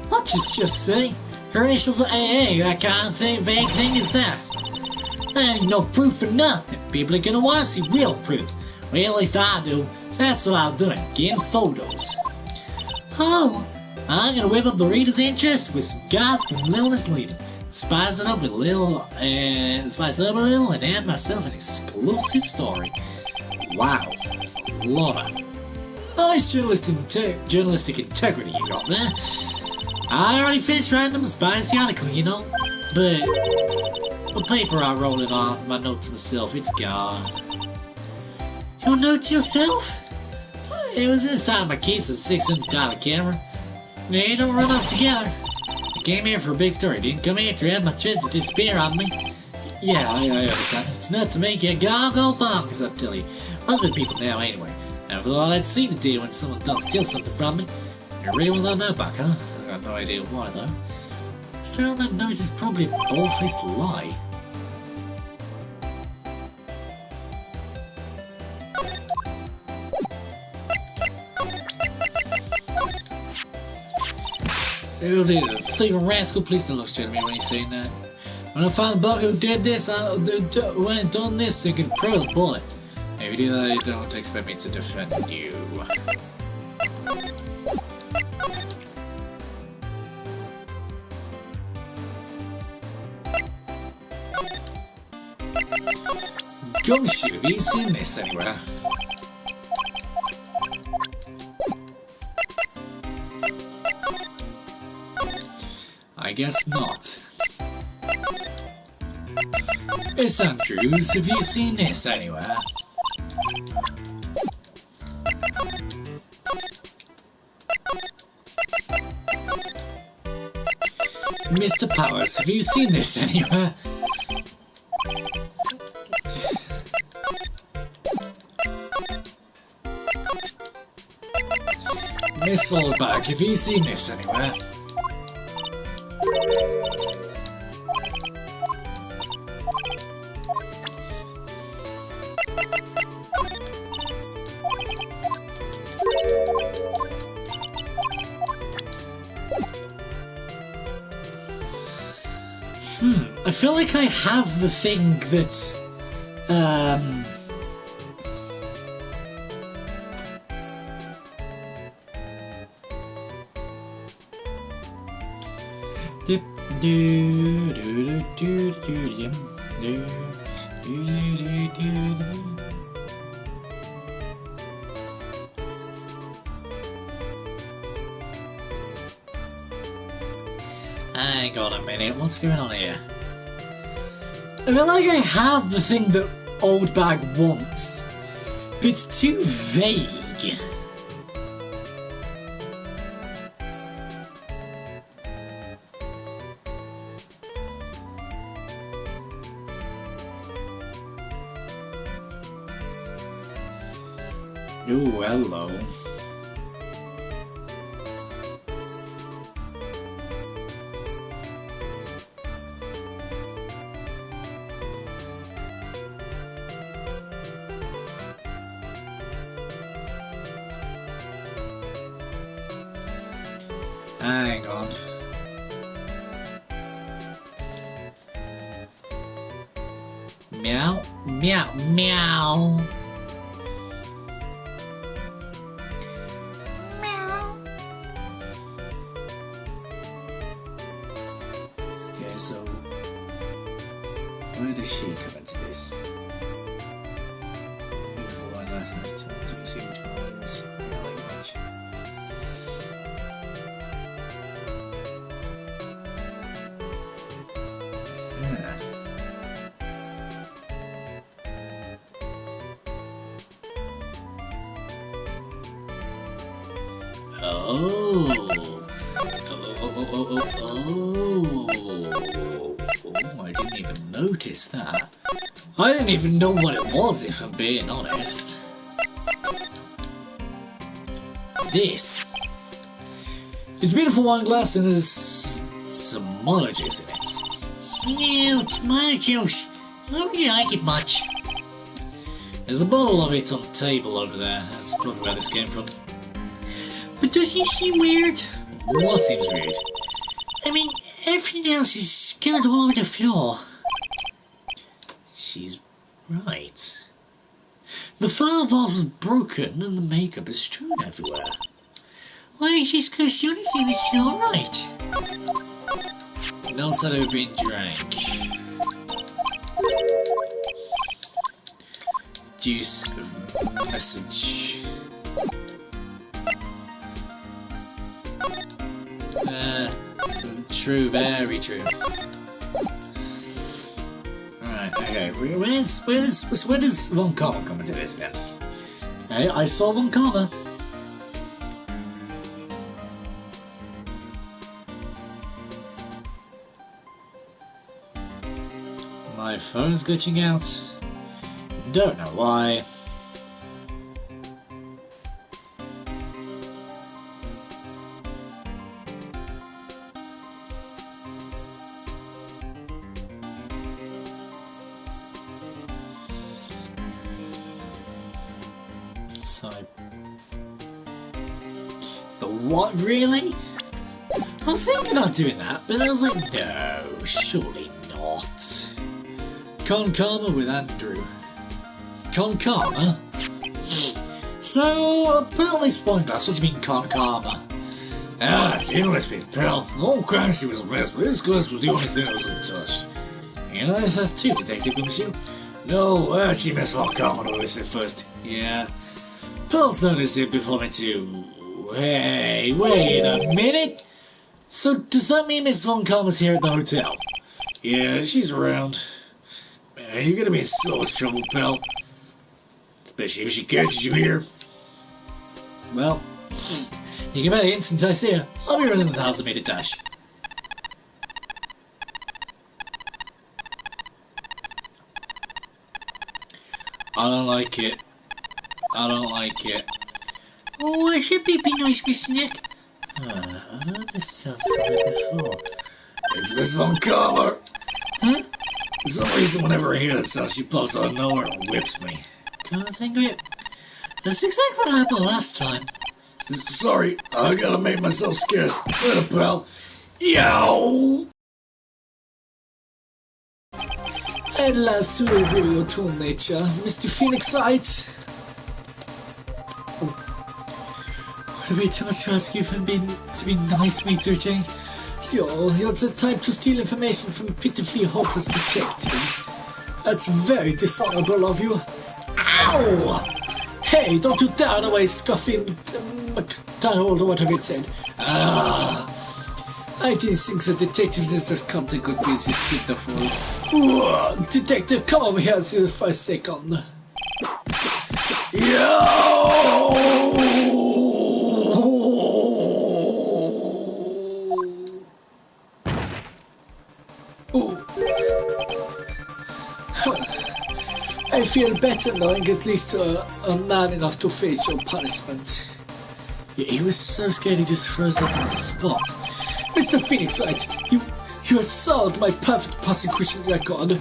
Speaker 3: What just say? Her initials are AA, that kind of thing, vague thing is that. There ain't no proof for nothing. People are gonna want to see real proof. Well, at least I do. So that's what I was doing, getting photos. Oh, I'm gonna whip up the reader's interest with some guys from Little Misleading. Spice it up with a little, and add myself an exclusive story. Wow, Laura. Nice journalistic integrity you got there. I already finished writing them a spicy article, you know, but the paper I wrote it on, my note to myself, it's gone. Your note to yourself? It was inside my case of $600 camera. They don't run off together. I came here for a big story, didn't come here to have my chance to disappear on me. Yeah, I understand. It's not to make you go bonkers, I tell you. I was with people now anyway. Never thought I'd see the day when someone don't steal something from me. You really want that note back, huh? I got no idea why, though. Sir, on that note is probably a bold-faced lie. Oh dear, the thief and rascal, please don't look straight at me when you're saying that. When I find the bug who did this, when I done this, you can throw the bullet. If you do that, you don't expect me to defend you. Gumshoe, have you seen this anywhere? I guess not. Miss Andrews, have you seen this anywhere? Mr. Powers, have you seen this anywhere? Miss Oldbag, have you seen this anywhere? I feel like I have the thing that, hang on a minute, what's going on here? I feel like I have the thing that Old Bag wants, but it's too vague. Oh, hello. Hang on. Meow, meow, meow. Okay, so where does she come into this? Beautiful one, last nice to you see times. Language. Oh, I didn't even notice that. I didn't even know what it was, if I'm being honest. This. It's beautiful wine glass and there's some mono juice in it.
Speaker 2: Cute, mono juice. I don't really like it much.
Speaker 3: There's a bottle of it on the table over there. That's probably where this came from.
Speaker 2: But doesn't it seem weird?
Speaker 3: What seems weird?
Speaker 2: I mean, everything else is scattered all over the floor.
Speaker 3: She's right. The file valve's broken and the makeup is strewn everywhere.
Speaker 2: Why is this because the only thing that's still alright?
Speaker 3: No said it had been drank. Juice of message. True, very true. Alright, okay, where does Von Karma come into this then? Hey, I saw Von Karma. My phone's glitching out. Don't know why. Type. The what, really? I was thinking about doing that, but I was like, no, surely not. Con Karma with Andrew. Con Karma? So, apparently Spyglass, what do you mean Con Karma?
Speaker 4: Ah, that's the illness bit, pal. All Clancy was a mess, but this glass was the only thing that was untouched.
Speaker 3: You know, this has two, Detective Gumshoe.
Speaker 4: No, actually, Miss Von Karma noticed it first.
Speaker 3: Yeah. Pearl's noticed it before me too. Hey, wait a minute! So, does that mean Miss Von Karma's here at the hotel?
Speaker 4: Yeah, she's around. Hey, you're gonna be in so much trouble, pal. Especially if she catches you here.
Speaker 3: Well, you give me the instant I see her, I'll be running the 1,000-meter dash. I don't like it. I don't like it.
Speaker 2: Oh, I should be nice, Mr. Nick.
Speaker 3: This sounds somewhere before.
Speaker 4: It's Miss Von Karma.
Speaker 2: Huh?
Speaker 4: For some reason, whenever I hear that sound, she pops out of nowhere and whips me.
Speaker 3: Can't think of it. That's exactly what happened last time.
Speaker 4: Sorry, I gotta make myself scarce. Later, pal. Yow!
Speaker 1: At last, to reveal your true nature, Mr. Phoenix Wright.
Speaker 3: Would it be too much to ask you to be nice, Major Jane?
Speaker 1: So, you're the type to steal information from pitifully hopeless detectives. That's very dishonorable of you. Ow! Hey, don't you dare away, Scuffy McDonald, or whatever it said. I didn't think the detectives is just come to good business, pitiful. Detective, come over here for a second. I feel better knowing at least a man enough to face your punishment.
Speaker 3: Yeah, he was so scared he just froze up on the spot.
Speaker 1: Mr. Phoenix Wright, you assailed my perfect prosecution record.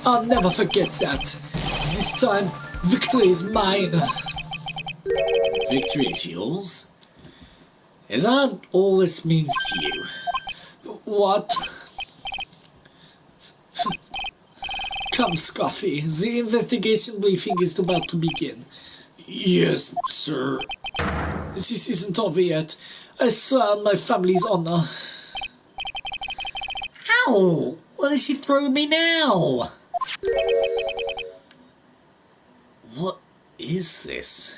Speaker 1: I'll never forget that. This time, victory is mine.
Speaker 3: Victory is yours? Is that all this means to you?
Speaker 1: What? Come, Scuffy, the investigation briefing is about to begin.
Speaker 4: Yes, sir.
Speaker 1: This isn't over yet. I swear on my family's honor.
Speaker 2: Ow! What is she throwing me now?
Speaker 3: What is this?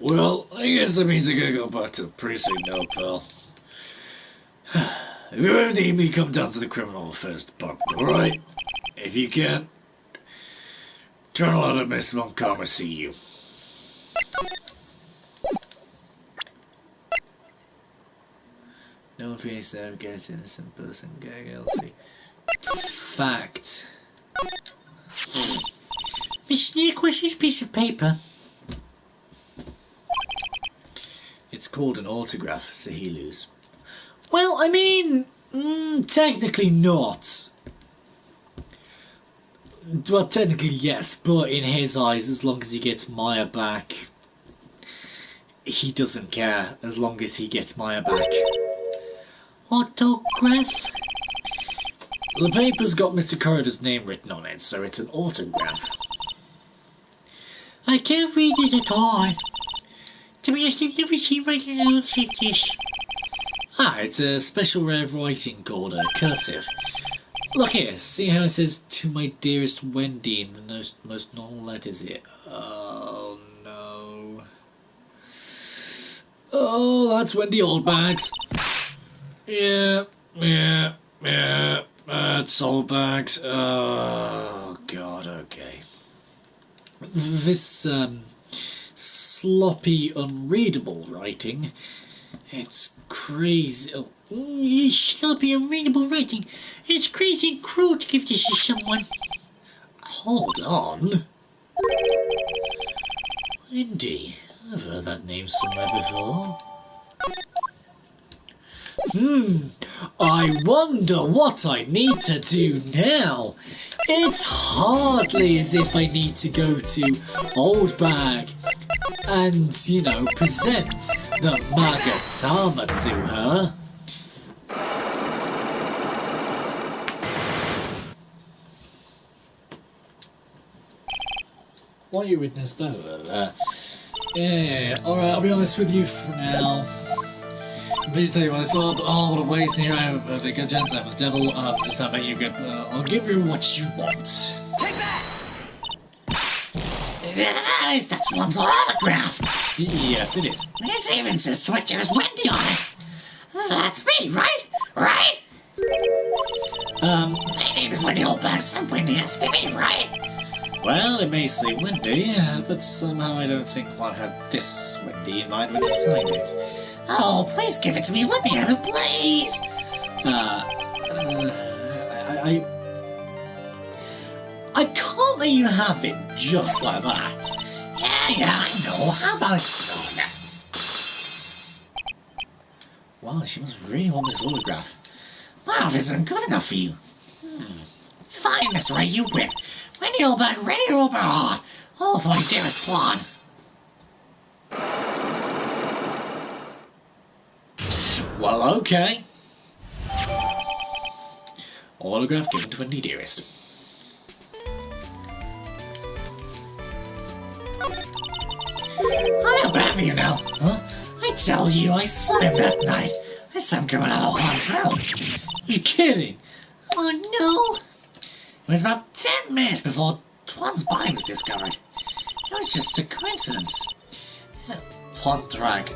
Speaker 4: Well, I guess that means I gotta go back to the precinct now, pal. If you ever need me, come down to the criminal affairs department, alright? If you can't, try not to let Miss Montgomery see you.
Speaker 3: No one feels ever gets innocent person guilty. Fact.
Speaker 2: Mr. Nick, what's this piece of paper?
Speaker 3: It's called an autograph, Sahilus.
Speaker 2: Well, I mean,
Speaker 3: Technically not. Well, technically yes, but in his eyes, as long as he gets Maya back, he doesn't care as long as he gets Maya back.
Speaker 2: autograph?
Speaker 3: The paper's got Mr. Corridor's name written on it, so it's an autograph.
Speaker 2: I can't read it at all. To be honest, I've never seen writing that looks like this.
Speaker 3: Ah, it's a special rare writing called cursive. Look here, see how it says, "To my dearest Wendy" in the most normal letters here. Oh no. Oh, that's Wendy Oldbags. Yeah, that's Oldbags. Oh god, okay. This sloppy, unreadable writing, it's crazy. Oh,
Speaker 2: Sloppy, unreadable writing. It's crazy and cruel to give this to someone.
Speaker 3: hold on. Wendy, I've heard that name somewhere before. I wonder what I need to do now. It's hardly as if I need to go to Old Bag and, present the Magatama to her. What are you witness? Blah, blah, blah. Yeah, alright, I'll be honest with you for now. Please tell you when I saw what a waste here. I have a good chance I'm the devil. Just how about you get. I'll give you what you want.
Speaker 2: That's one's autograph.
Speaker 3: Yes, it is.
Speaker 2: It even says to my dearest Wendy on it. That's me, right? Right? My name is Wendy Oldback. Some Wendy has to be me, right?
Speaker 3: Well, it may say Wendy, but somehow I don't think one had this Wendy in mind when it signed it.
Speaker 2: Oh, please give it to me. Let me have it, please.
Speaker 3: I can't let you have it just like that.
Speaker 2: Yeah, I know. How about
Speaker 3: Wow, she must really want this autograph.
Speaker 2: Wow, this isn't good enough for you. Fine, Mr. Wright, you win. Wendy Oldback, ready to open her heart. Oh, for my dearest Blonde.
Speaker 3: Well, okay. Autograph given to Wendy Dearest.
Speaker 2: I'm bad for you now. Huh? I tell you, I saw him that night. I saw him coming out of Juan's room.
Speaker 3: You're kidding?
Speaker 2: Oh no! It was about 10 minutes before Juan's body was discovered. It was just a coincidence.
Speaker 3: Plot drag.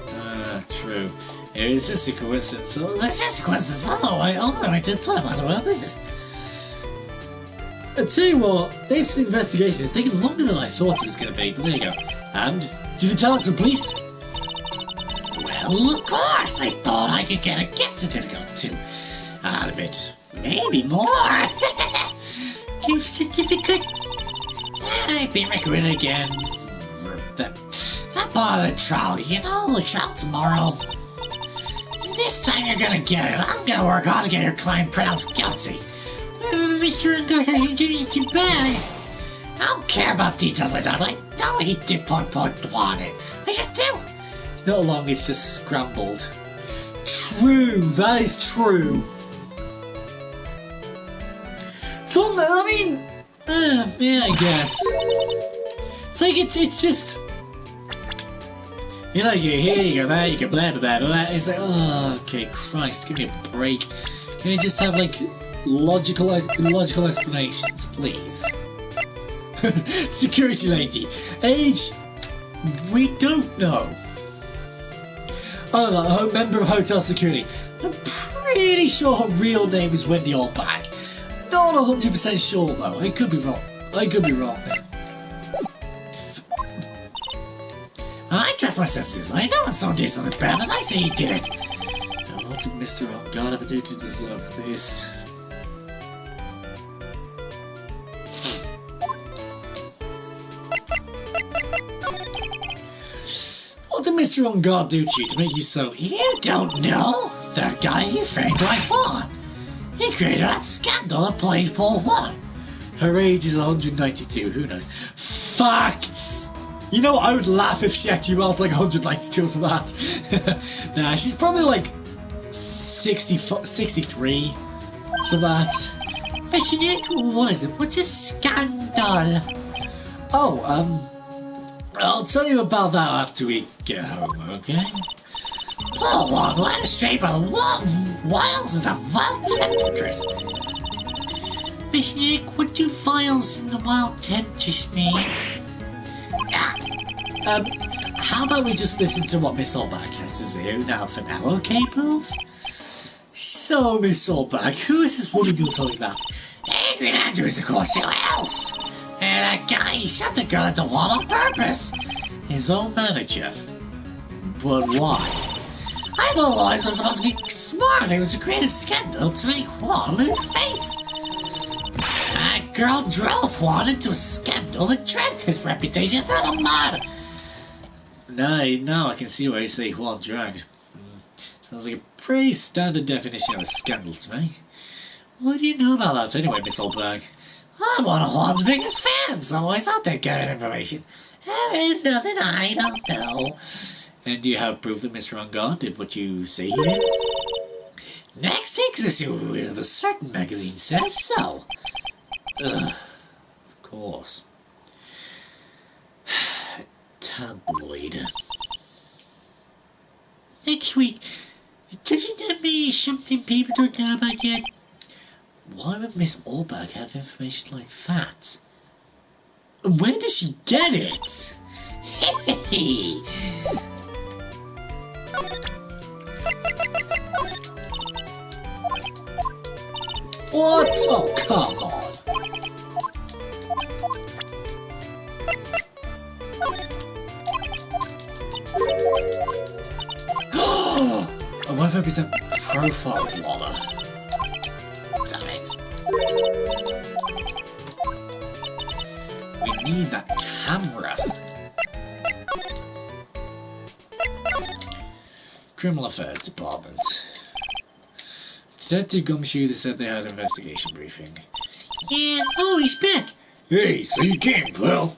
Speaker 3: True. It was just a coincidence. So
Speaker 2: It's just a coincidence. On my way to the toilet, by the way, business.
Speaker 3: I tell you what, this investigation is taking longer than I thought it was going to be, but there you go. And, did you tell it to the police?
Speaker 2: Well, of course, I thought I could get a gift certificate or two out of it. Maybe more. Gift certificate? I've been recruited again. That part of the trial, you know, the trial tomorrow. This time you're gonna get it. I'm gonna work hard to get your client pronounced guilty. Mr. Ungar hasn't done anything bad. I don't care about details like that. I know he did point on it. I just do.
Speaker 3: It's not long, it's just scrambled. True, that is true. So, I mean, yeah, I guess. It's like, it's just, you know, you're here, you go there, you go blah, blah, blah, blah. It's like, oh, okay, Christ, give me a break. Can you just have, like, logical explanations, please? Security lady. Age, we don't know. Oh, no, a member of hotel security. I'm pretty sure her real name is Wendy Oldback. Not 100% sure though. I could be wrong. There.
Speaker 2: I trust my senses. I know when someone did something bad, and I say he did it.
Speaker 3: Now, what did Mr. God ever do to deserve this? What did Mr. On Guard do to you to make you so...
Speaker 2: You don't know? That guy he framed like Juan. He created that scandal that played Paul Juan.
Speaker 3: Her age is 192, who knows? Facts! You know, I would laugh if she actually was like 192 or something like that. Nah, she's probably like 63, so that.
Speaker 2: What is it? What's a scandal?
Speaker 3: Oh, I'll tell you about that after we get home, okay?
Speaker 2: Paul Juan led astray by the wiles of the wild temptress. Miss Nick, what do vials in the wild temptress mean?
Speaker 3: How about we just listen to what Miss Oldback has to say now for now, okay, Pools? So, Miss Oldback, who is this woman you're talking about?
Speaker 2: Adrian Andrews, of course, who else? And that guy, he shot the girl at the wall on purpose.
Speaker 3: His own manager. But why?
Speaker 2: I thought Lois was supposed to be smart. He was to create a scandal to make Juan lose face. That girl drove Juan into a scandal that dragged his reputation through the mud.
Speaker 3: Now I can see why you say Juan dragged. Sounds like a pretty standard definition of a scandal to me. What do you know about that anyway, Miss Oldberg?
Speaker 2: I'm one of Juan's biggest fans. I'm always out there getting information. There's nothing I don't know.
Speaker 3: And do you have proof that Mr. Ungar did what you say he did?
Speaker 2: Next week's issue of a certain magazine says so.
Speaker 3: Ugh, of course. Tabloid.
Speaker 2: Next week, doesn't that mean something people don't know about yet?
Speaker 3: Why would Miss Oldberg have information like that? And where does she get it?
Speaker 1: What? Oh, come on. A 100% profile of Lana.
Speaker 2: Damn it.
Speaker 1: We need that camera. Criminal Affairs Department. Detective Gumshoe said they had an investigation briefing.
Speaker 2: Yeah, oh, he's back.
Speaker 4: Hey, so you came, pal.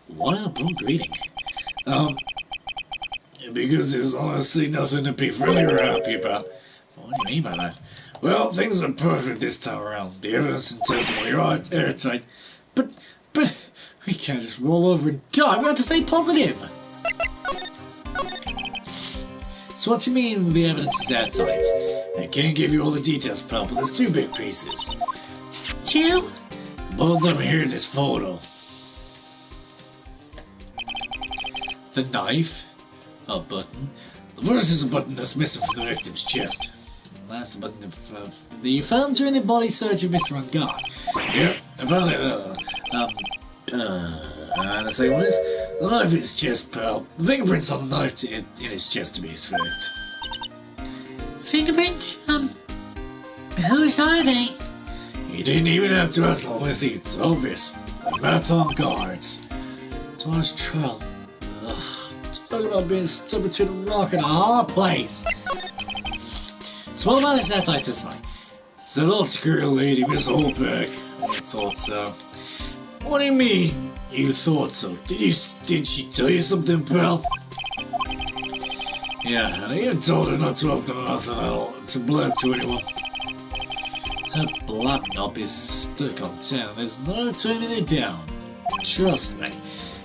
Speaker 1: What a blue greeting.
Speaker 4: Because there's honestly nothing to be really happy about.
Speaker 1: What do you mean by that?
Speaker 4: Well, things are perfect this time around. The evidence and testimony are airtight.
Speaker 1: But, we can't just roll over and die. We have to stay positive. So what do you mean the evidence is airtight?
Speaker 4: I can't give you all the details, pal, but there's two big pieces.
Speaker 2: Two?
Speaker 4: Both of them here in this photo.
Speaker 1: The knife? A button?
Speaker 4: The first is a button that's missing from the victim's chest.
Speaker 1: That's the button that you found during the body search of Mr. Ungar.
Speaker 4: Yep, I found it. And the second one is the knife in his chest, pal. The fingerprints on the knife in his chest, to be exact.
Speaker 2: Fingerprints? Whose are they?
Speaker 4: You didn't even have to ask long as it's obvious. The Maton guards.
Speaker 1: Thomas Trill. Ugh. Talk about being stuck between a rock and a hard place. So what about this airtight testimony?
Speaker 4: It's that old security lady, Miss Holbeck. I thought so. What do you mean, you thought so? Did she tell you something, pal? Yeah, and I even told her not to open her mouth at all, to blab to anyone.
Speaker 1: Her blab knob is stuck on 10 and there's no turning it down. Trust me.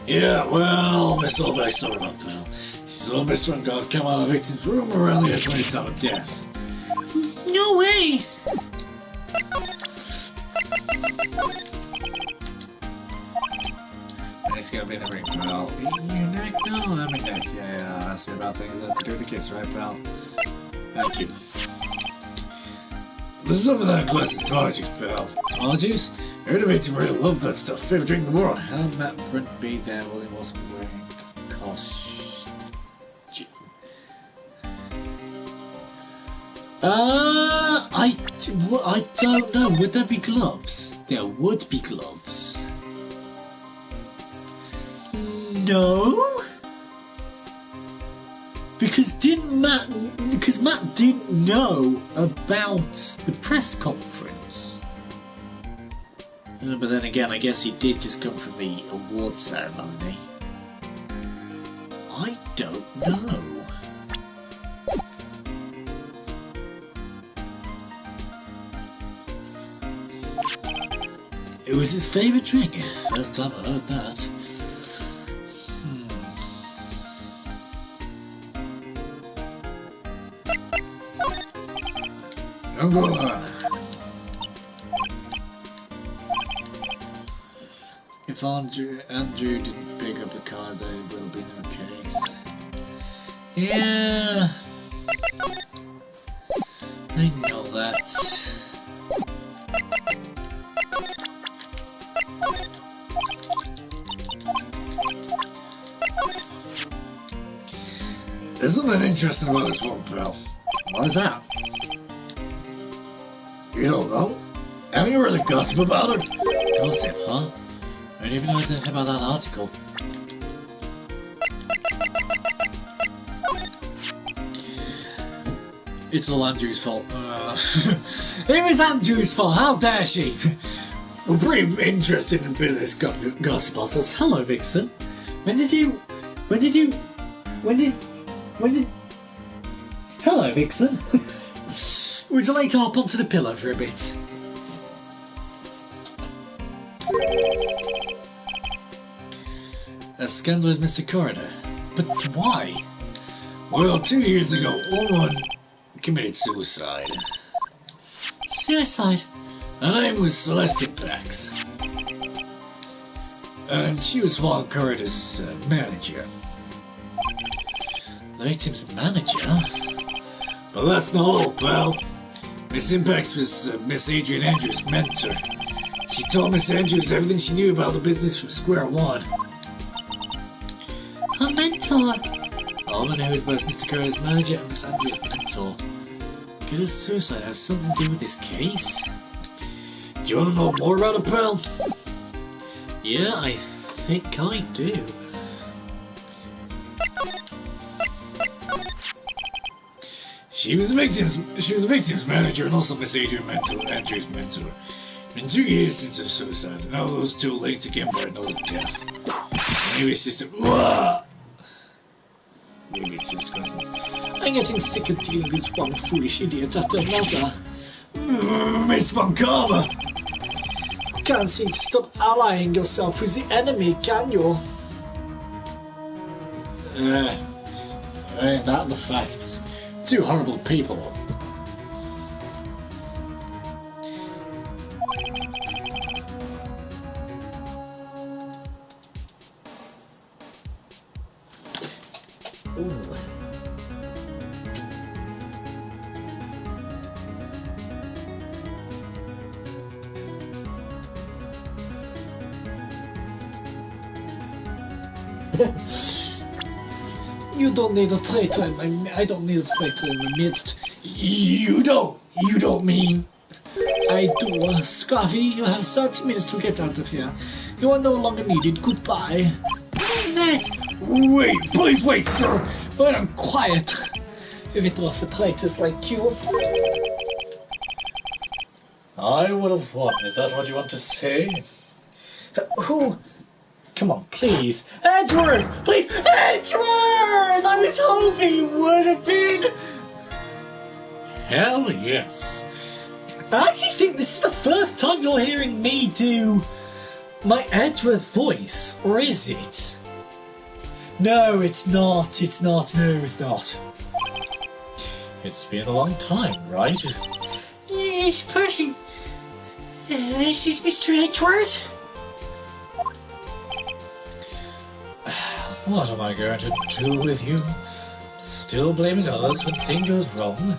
Speaker 4: Yeah, well, Miss Holbeck saw it up, pal. She saw Mr. Ungard come out of the victim's room around the estimated time of death.
Speaker 2: No way!
Speaker 1: It's gonna be in the ring, pal. Your neck? No, I'm in neck. Yeah, ask me about things that have to do with the kids, right, pal? Thank you.
Speaker 4: This is over that glass of tonic juice, pal.
Speaker 1: Tonic juice?
Speaker 4: I heard the victim really loved that stuff. Favorite drink in the world.
Speaker 1: How Matt Brent be there while he wasn't wearing costume? I don't know. Would there be gloves? There would be gloves. No? Because Matt didn't know about the press conference. But then again, I guess he did just come from the award ceremony. I don't know. It was his favourite drink. First time I heard that.
Speaker 4: I'm going on.
Speaker 1: If Andrew didn't pick up the card, there will be no case. Yeah, I know that.
Speaker 4: There's something interesting about this one, pal.
Speaker 1: What is that?
Speaker 4: You don't know? Haven't you heard the gossip about her?
Speaker 1: Gossip, huh? I don't even know anything about that article. It's all Andrew's fault. It was Andrew's fault, how dare she?
Speaker 4: We're pretty interested in business gossip ourselves.
Speaker 1: Hello, Vixen. When did... Hello, Vixen. Would you like to hop onto the pillow for a bit? A scandal with Mr. Corridor. But why?
Speaker 4: Well, 2 years ago, one committed suicide.
Speaker 2: Suicide?
Speaker 4: Her name was Celeste Pax. And she was Juan Corridor's manager.
Speaker 1: The victim's manager?
Speaker 4: But that's not all, pal. Miss Impacts was Miss Adrian Andrews' mentor. She taught Miss Andrews everything she knew about the business from square one.
Speaker 3: Her mentor! Alma knows both Mr. Curry's manager and Miss Andrews' mentor. Could his suicide have something to do with this case?
Speaker 4: Do you want to know more about it, pal?
Speaker 3: Yeah, I think I do.
Speaker 4: She was a victim's manager and also Miss Andrews' mentor. Been 2 years since her suicide, and now those two are linked again by another death. Maybe it's just Maybe it's just cousins.
Speaker 3: I'm getting sick of dealing with one foolish idiot after another.
Speaker 4: Miss Von Karma!
Speaker 3: You can't seem to stop allying yourself with the enemy, can you?
Speaker 4: Ain't that the facts? Two horrible people.
Speaker 3: Ooh. You don't need a traitor in my... I don't need a traitor in my midst.
Speaker 4: You don't mean...
Speaker 3: I do. Scruffy, you have 30 minutes to get out of here. You are no longer needed. Goodbye. That...
Speaker 4: Wait, please wait, sir!
Speaker 3: But I'm quiet. If it were for traitors like you...
Speaker 4: I would have won. Is that what you want to say?
Speaker 3: Who... Come on, please. Edward! Please! Edward! I was hoping you would have been...
Speaker 4: Hell yes.
Speaker 3: I actually think this is the first time you're hearing me do my Edward voice. Or is it? No, it's not. It's not. No, it's not.
Speaker 4: It's been a long time, right?
Speaker 3: This person... This is Mr. Edward?
Speaker 4: What am I going to do with you? Still blaming others when things goes wrong?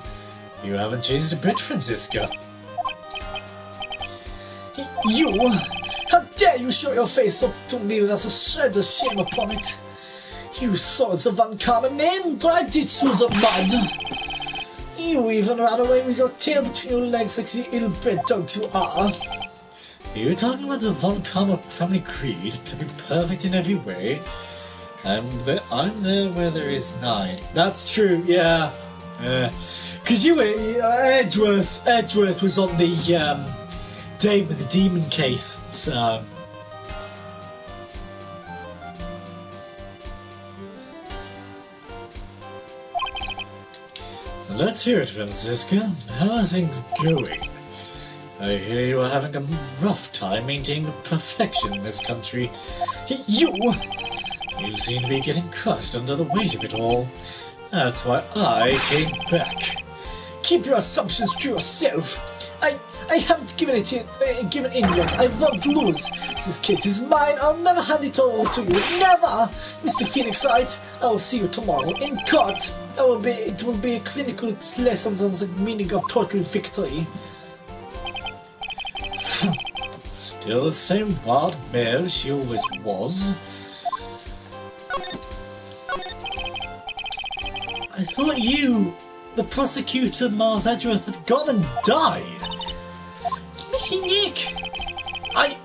Speaker 4: You haven't changed a bit, Francisca.
Speaker 3: You! How dare you show your face up to me without a shred of shame upon it? You swords of uncommon name dragged it through the mud. You even ran away with your tail between your legs like the ill-bred dogs you are.
Speaker 4: Are you talking about the Von Karma family creed to be perfect in every way? I'm there where there is nine.
Speaker 3: That's true, yeah. Because you were... Edgeworth was on the date with the demon case, so...
Speaker 4: Let's hear it, Francisca. How are things going? I hear you are having a rough time maintaining perfection in this country.
Speaker 3: You
Speaker 4: seem to be getting crushed under the weight of it all. That's why I came back.
Speaker 3: Keep your assumptions to yourself. I haven't given in yet. I won't lose. This case is mine. I'll never hand it over to you. Never! Mr. Phoenix Wright, I will see you tomorrow in court. It will be a clinical lesson on the meaning of total victory.
Speaker 4: Still the same wild mare she always was.
Speaker 3: I thought you, the prosecutor Mars Edgeworth, had gone and died. Missy Nick, I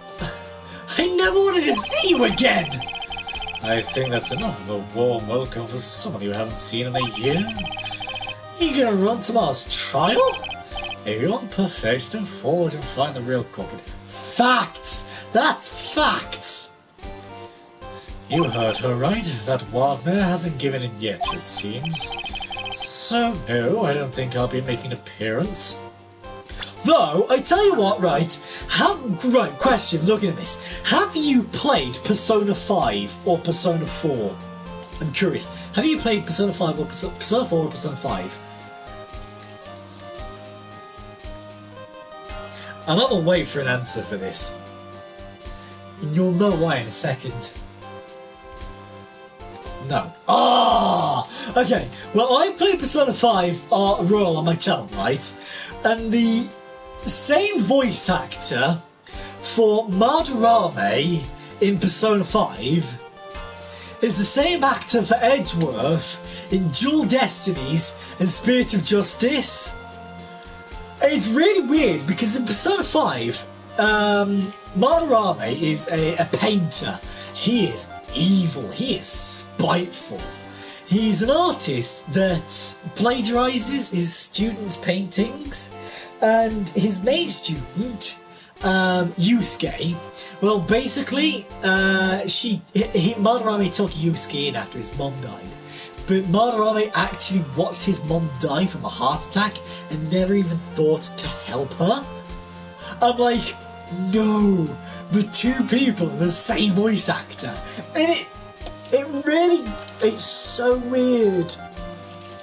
Speaker 3: never wanted to see you again.
Speaker 4: I think that's enough of a warm welcome for someone you haven't seen in a year.
Speaker 3: Are you gonna run tomorrow's trial?
Speaker 4: If you want perfection, forward and find the real culprit.
Speaker 3: Facts! That's facts!
Speaker 4: You heard her right. That wild mare hasn't given in yet, it seems. So no, I don't think I'll be making an appearance.
Speaker 3: Though, I tell you what, right, question, looking at this. Have you played Persona 5 or Persona 4? I'm curious. Have you played Persona 5 or Persona 4 or Persona 5? And I'm away for an answer for this. And you'll know why in a second.
Speaker 1: No. Ah! Okay, well, I played Persona 5 Royal on my channel, right? And the same voice actor for Madarame in Persona 5 is the same actor for Edgeworth in Dual Destinies and Spirit of Justice. It's really weird because in Persona 5, Madarame is a painter. He is evil, he is spiteful. He's an artist that plagiarizes his students' paintings, and his main student, Yusuke, well, basically, Madarame took Yusuke in after his mom died. But Madarame actually watched his mom die from a heart attack and never even thought to help her. I'm like, no, the two people are the same voice actor. And it's so weird.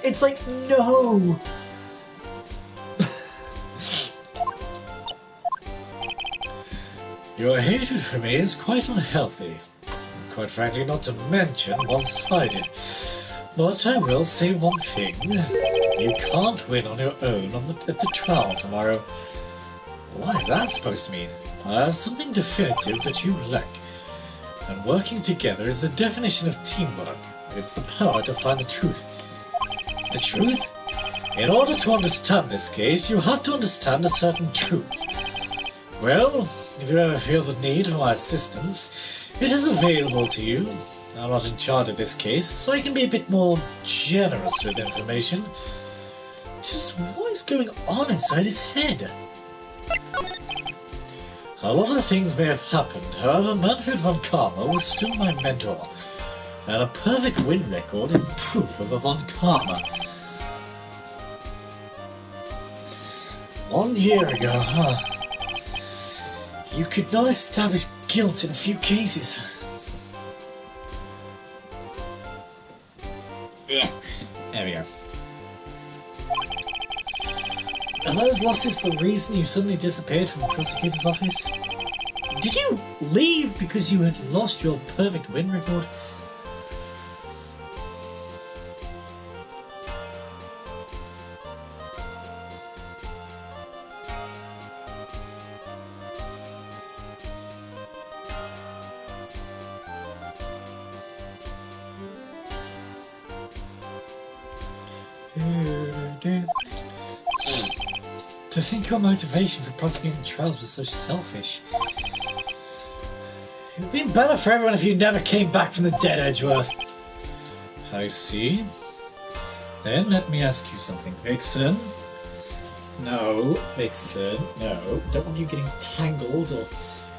Speaker 1: It's like, no.
Speaker 4: Your hatred for me is quite unhealthy. Quite frankly, not to mention one-sided. But I will say one thing. You can't win on your own at the trial tomorrow. What is that supposed to mean? I have something definitive that you lack. And working together is the definition of teamwork. It's the power to find the truth. The truth? In order to understand this case, you have to understand a certain truth. Well, if you ever feel the need for my assistance, it is available to you. I'm not in charge of this case, so I can be a bit more generous with information. Just what is going on inside his head? A lot of things may have happened, however, Manfred von Karma was still my mentor, and a perfect win record is proof of a von Karma. 1 year ago, huh? You could not establish guilt in a few cases. Yeah, there we go. Are those losses the reason you suddenly disappeared from the prosecutor's office? Did you leave because you had lost your perfect win record? To think your motivation for prosecuting trials was so selfish. It would have been better for everyone if you never came back from the dead, Edgeworth. I see. Then let me ask you something, Vixen. No, Vixen, no. Don't want you getting tangled or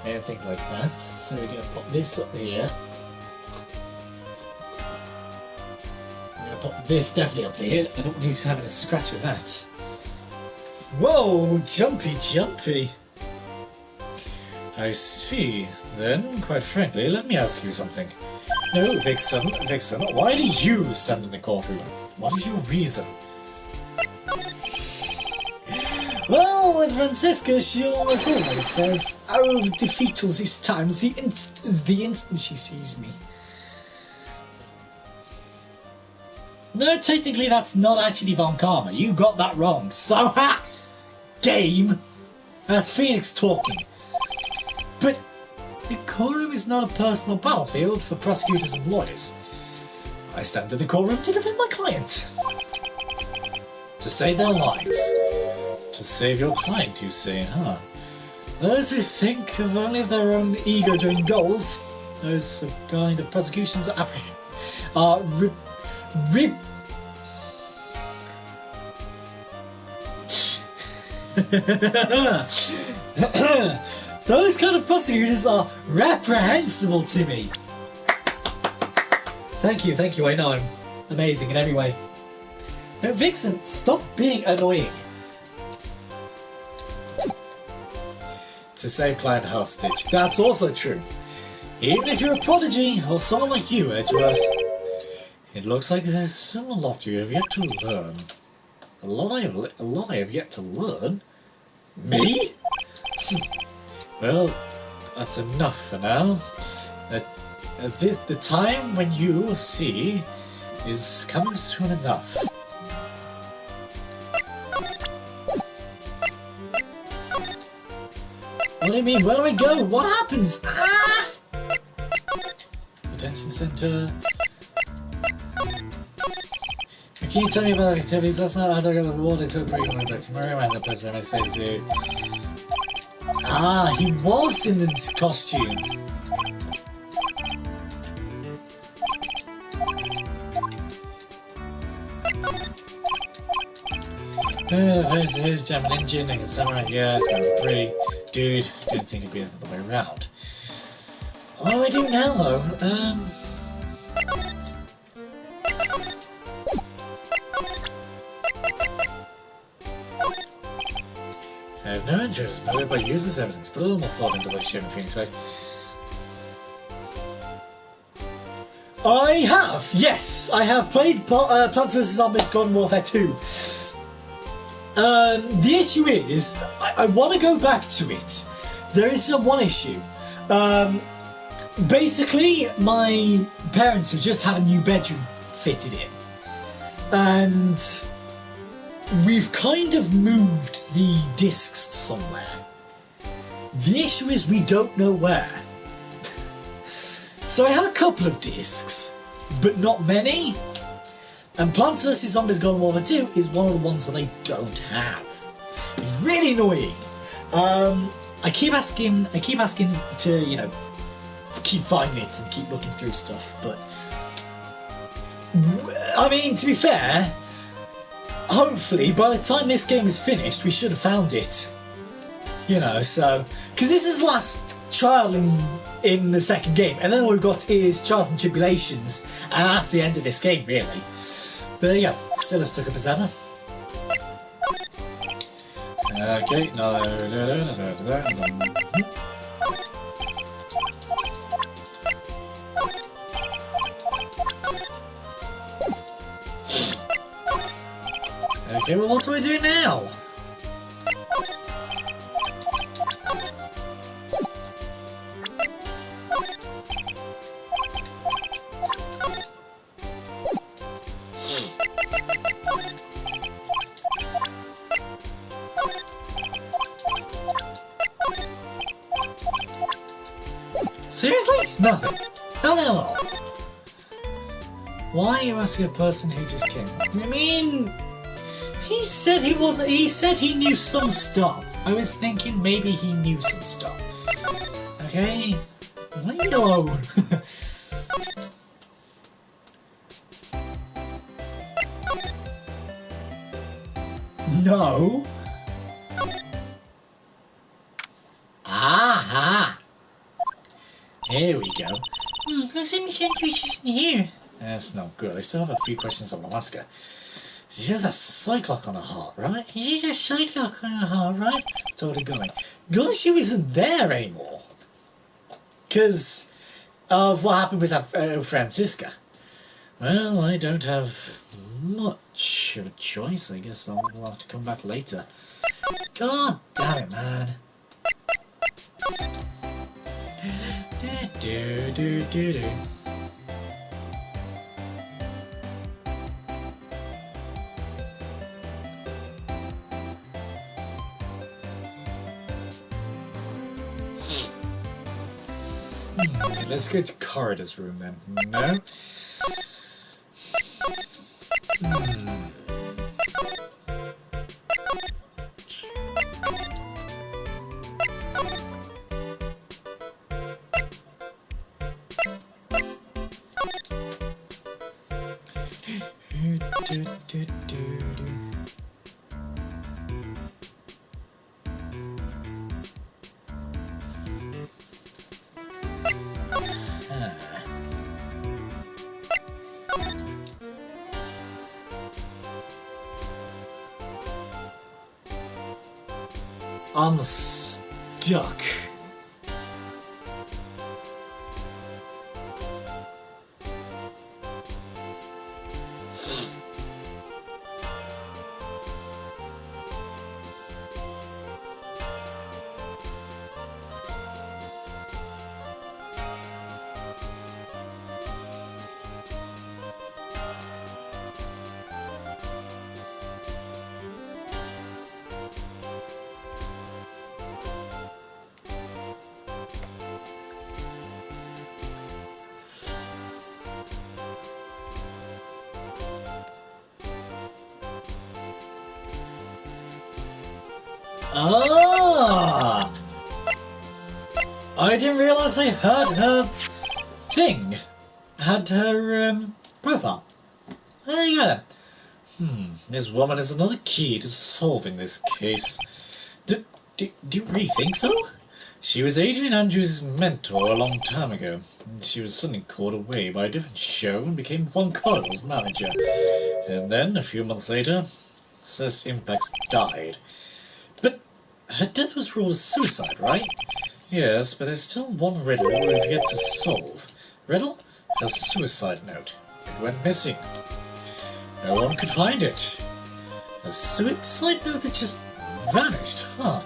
Speaker 4: anything like that. So we're going to put this up here. I'm going to put this definitely up here. I don't want you having a scratch of that. Whoa, jumpy. I see. Then, quite frankly, let me ask you something. No, Vixen, why do you stand in the courtroom? What is your reason? Well, with Francisca, she almost always says, I will defeat her this time, the instant she sees me. No, technically that's not actually Von Karma. You got that wrong. So, ha! Game! That's Phoenix talking. But the courtroom is not a personal battlefield for prosecutors and lawyers. I stand in the courtroom to defend my client. To save their lives. To save your client, you say, huh? Those who think of only of their own ego-driven goals, those kind of prosecutions are those kind of prosecutors are reprehensible to me. Thank you, I know I'm amazing in every way. Now, Vixen, stop being annoying. To save client hostage, that's also true. Even if you're a prodigy, or someone like you, Edgeworth, it looks like there's still a lot you have yet to learn. A lot I have yet to learn? Me? Well, that's enough for now.
Speaker 3: The time when you will see is coming soon enough. What do you mean? Where do I go? What happens? Ah! Detention center. Can you tell me about the activities last night? I got the reward I took break when I went back to Mario and the person I said to. Ah, he was in this costume. Here's German engine and samurai. Yeah, agree. Dude, didn't think it'd be the other way around. What do I do now, though? I have no interest, but if I use this evidence, put a little more thought into what shooting Phoenix, right?
Speaker 1: I have, yes, I have played Plants vs Zombies Garden Warfare 2. The issue is, I want to go back to it. There is one issue. Basically, my parents have just had a new bedroom fitted in. And we've kind of moved the discs somewhere. The issue is we don't know where. So I have a couple of discs, but not many. And Plants vs Zombies Garden Warfare 2 is one of the ones that I don't have. It's really annoying. I keep asking to, you know, keep finding it and keep looking through stuff, but I mean, to be fair, hopefully by the time this game is finished, we should have found it. You know, so because this is the last trial in the second game, and then all we've got is Trials and Tribulations, and that's the end of this game, really. But there you go, still as stuck up as ever. Okay, no. Okay, well, what do I do now? Seriously? Nothing. Nothing at all. Why are you asking a person who just came? I mean, he said he wasn't. He said he knew some stuff. I was thinking maybe he knew some stuff. Okay? Leave me alone. No. Aha. Here we go.
Speaker 2: Who's in my sandwich isn't here?
Speaker 3: That's not good. I still have a few questions I want to ask her. She has a cyclock on her heart, right?
Speaker 2: She's a cyclock on her heart, right?
Speaker 3: Totally going. Gumshoe isn't there anymore. Because of what happened with Francisca. Well, I don't have much of a choice. I guess I'll have to come back later. God damn it, man. Do do do do. Let's go to Corridor's room then. No? I'm stuck.
Speaker 1: Ah! I didn't realise I had her thing. Had her profile. There you go then. This woman is another key to solving this case. Do you really think so? She was Adrian Andrews' mentor a long time ago. She was suddenly called away by a different show and became Juan Carlos' manager. And then, a few months later, Sus Impacts died. But her death was ruled as suicide, right? Yes, but there's still one riddle we've yet to solve. Riddle? Her suicide note. It went missing. No one could find it. A suicide note that just vanished, huh?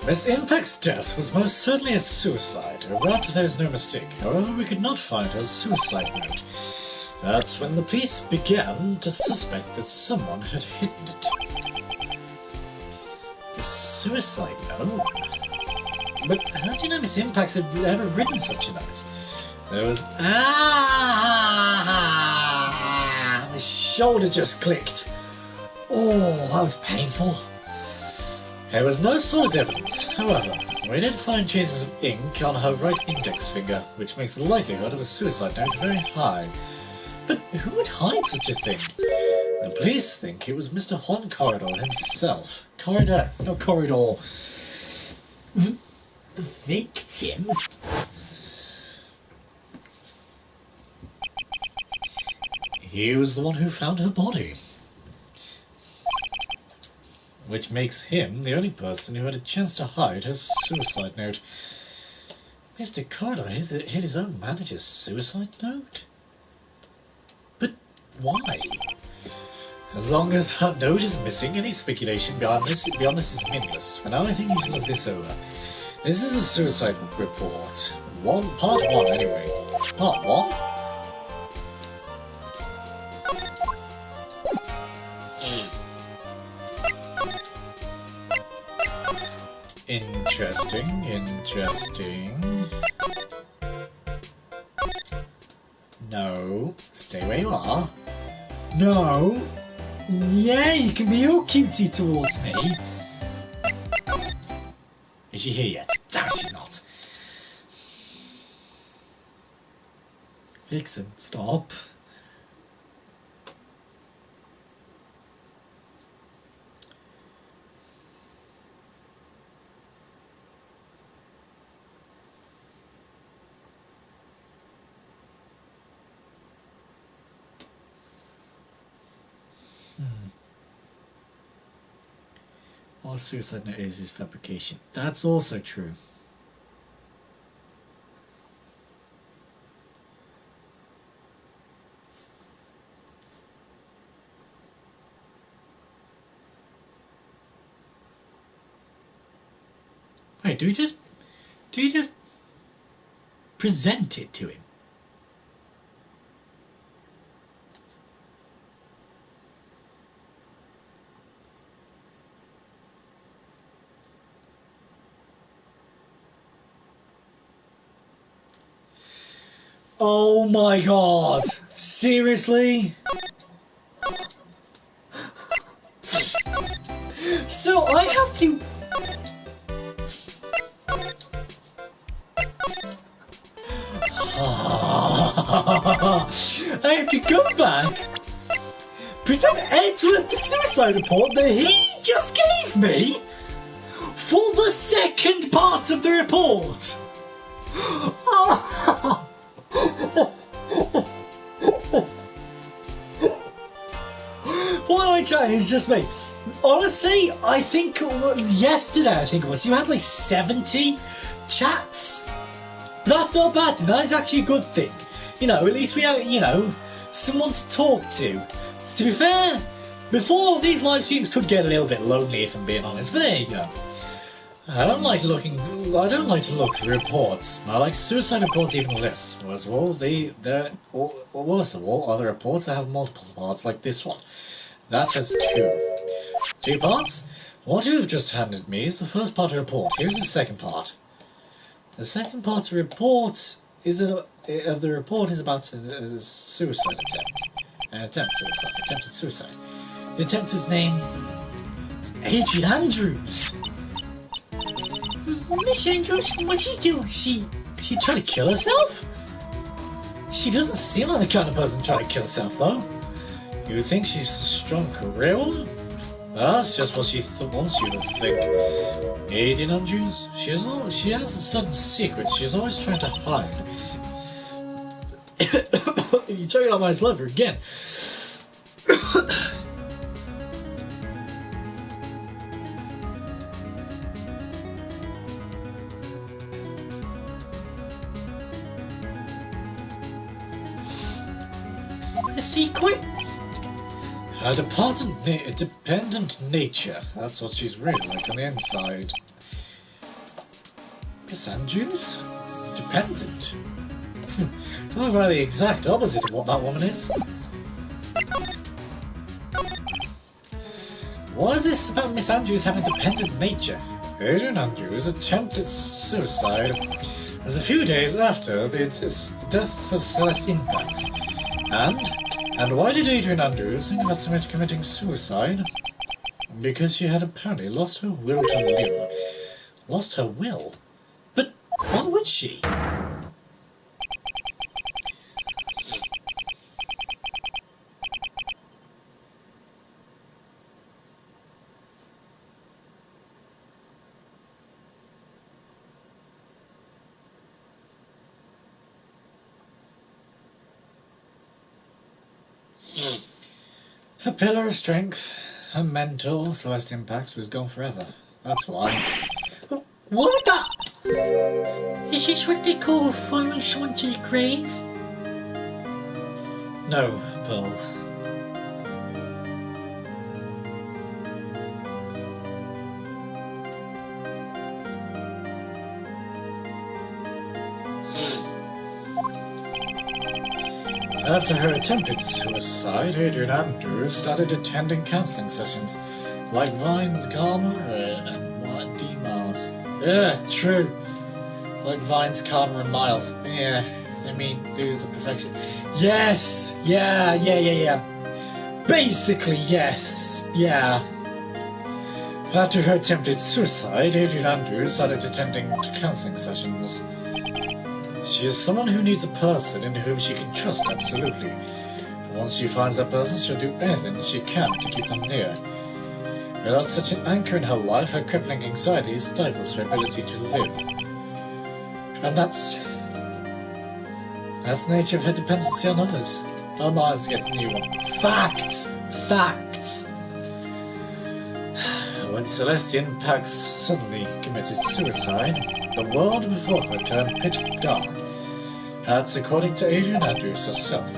Speaker 1: Miss Impact's death was most certainly a suicide. Of that there is no mistake. However, we could not find her suicide note. That's when the police began to suspect that someone had hidden it. A suicide note? But how do you know Miss Impacts had ever written such a note? There was... Ah! My shoulder just clicked. Oh, that was painful. There was no solid evidence. However, we did find traces of ink on her right index finger, which makes the likelihood of a suicide note very high. But who would hide such a thing? The police think it was Mr. Juan Corridor himself. Corridor, not Corridor. The victim? He was the one who found her body. Which makes him the only person who had a chance to hide her suicide note. Mr. Corridor hid his own manager's suicide note? But why? As long as that note is missing, any speculation beyond this is meaningless. For now, I think you should look this over. This is a suicide report. Part 1 anyway. Part 1? Interesting. No, stay where you are. No. Yeah, you can be all cutesy towards me. Is she here yet? Damn, she's not. Vixen, stop. All suicide note is fabrication. That's also true. Wait, do you just present it to him? Oh my god! Seriously? So I have to... I have to go back, present Edgeworth the suicide report that he just gave me for the second part of the report. What am I trying? It's just me. Honestly, I think yesterday, it was, you had like 70 chats. That's not a bad thing. That is actually a good thing. You know, at least we have, you know, someone to talk to. To be fair, before these live streams could get a little bit lonely, if I'm being honest. But there you go. I don't like to look through reports. I like suicide reports even less. Worst of all, other reports that have multiple parts like this one. That has two parts. What you have just handed me is the first part of the report. Here's the second part. The second part of the report is about a suicide attempt. Attempted suicide. The detective's name is Adrian Andrews. Miss Andrews, what'd she do? She tried to kill herself? She doesn't seem like the kind of person trying to kill herself, though. You would think she's a strong career woman? That's just what she wants you to think. Adrian Andrews, she has a certain secret she's always trying to hide. You're talking about my sliver again. The secret? Her dependent nature. That's what she's really like on the inside. Miss Andrews? Dependent? Talk about the exact opposite of what that woman is. What is this about Miss Andrews having dependent nature? Adrian Andrews attempted suicide. It was a few days after the death of Celeste Impax. And why did Adrian Andrews think about somebody committing suicide? Because she had apparently lost her will to live. Lost her will? But why would she? Her pillar of strength, her mentor, Celeste Impax, was gone forever. That's why. What was that? Is this what they call following someone to the grave? No, Pearls. After her attempted suicide, Adrian Andrews started attending counselling sessions, like Vine's Karma and D. Miles. Yeah, true. Like Vine's Karma and Miles. Yeah, I mean, lose the perfection. Yes! Yeah. Basically, yes. Yeah. After her attempted suicide, Adrian Andrews started attending counselling sessions. She is someone who needs a person in whom she can trust absolutely. Once she finds that person, she'll do anything she can to keep them near. Without such an anchor in her life, her crippling anxiety stifles her ability to live. And that's the nature of her dependency on others. Oh, Mars gets a new one. Facts! When Celestian Pax suddenly committed suicide, the world before her turned pitch dark. That's according to Adrian Andrews herself.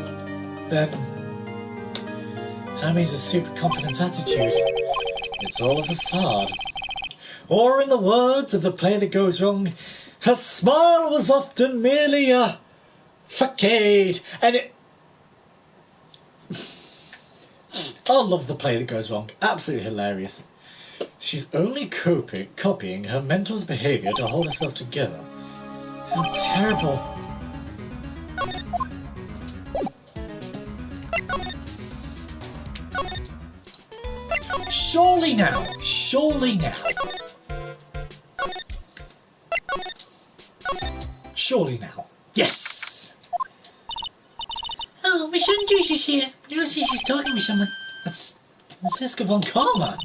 Speaker 1: Then, that means a super confident attitude. It's all a facade. Or in the words of the play that goes wrong, her smile was often merely a facade. And it... I love the play that goes wrong. Absolutely hilarious. She's only copying her mentor's behaviour to hold herself together. How terrible. Surely now. Yes! Oh, Miss Andrews is here. You see she's talking with someone. That's Siska von Karma.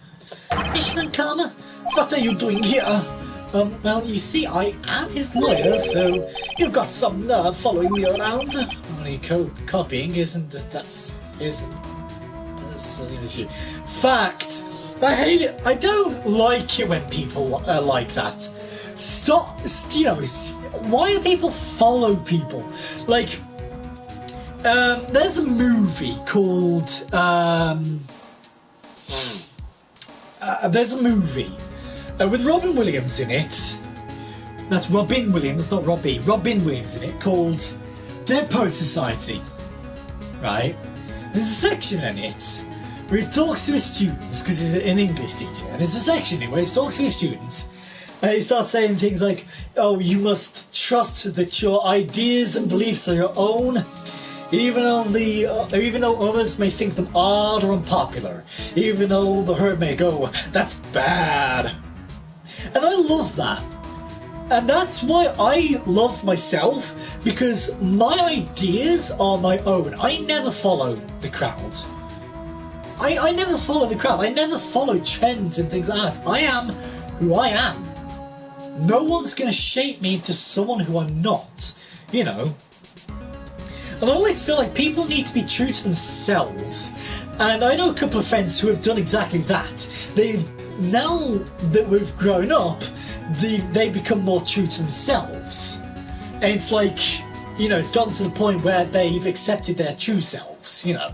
Speaker 1: Miss von Karma, what are you doing here? Well, you see, I am his lawyer, so you've got some nerve following me around. Only copying isn't that's an issue. Fact! I hate it. I don't like it when people are like that. Stop, why do people follow people? Like, there's a movie called, there's a movie with Robin Williams in it. That's Robin Williams, not Robbie. Robin Williams in it, called Dead Poets Society. Right? There's a section in it where he talks to his students, because he's an English teacher, and there's a section in it where he talks to his students, and he starts saying things like, oh, you must trust that your ideas and beliefs are your own. Even though others may think them odd or unpopular, even though the herd may go, that's bad. And I love that. And that's why I love myself, because my ideas are my own. I never follow the crowd. I never follow the crowd. I never follow trends and things like that. I am who I am. No one's going to shape me into someone who I'm not, you know. And I always feel like people need to be true to themselves. And I know a couple of friends who have done exactly that. Now that we've grown up, they become more true to themselves. And it's like, you know, it's gotten to the point where they've accepted their true selves, you know.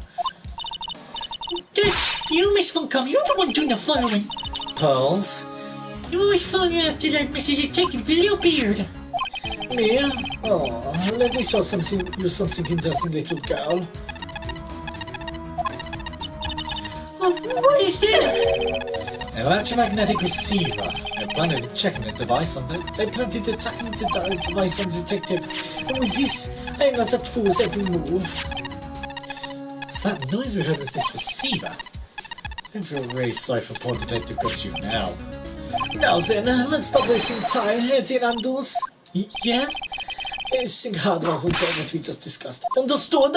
Speaker 2: That's you, Miss Funcom. You're the one doing the following.
Speaker 1: Pearls.
Speaker 2: You always following after that Mr. Detective, the little beard.
Speaker 1: Me? Oh, let me show you something interesting, little girl.
Speaker 2: What is that?
Speaker 1: An electromagnetic receiver. I planted a checking the device on the. I planted the tracking device on the detective. And with this, I must that fool's every move. So that noise we heard was this receiver. I feel really sorry for poor Detective Gotchu now. Now then, let's stop wasting time, dear Andals. Yeah? Think hard about what we just discussed. Understood?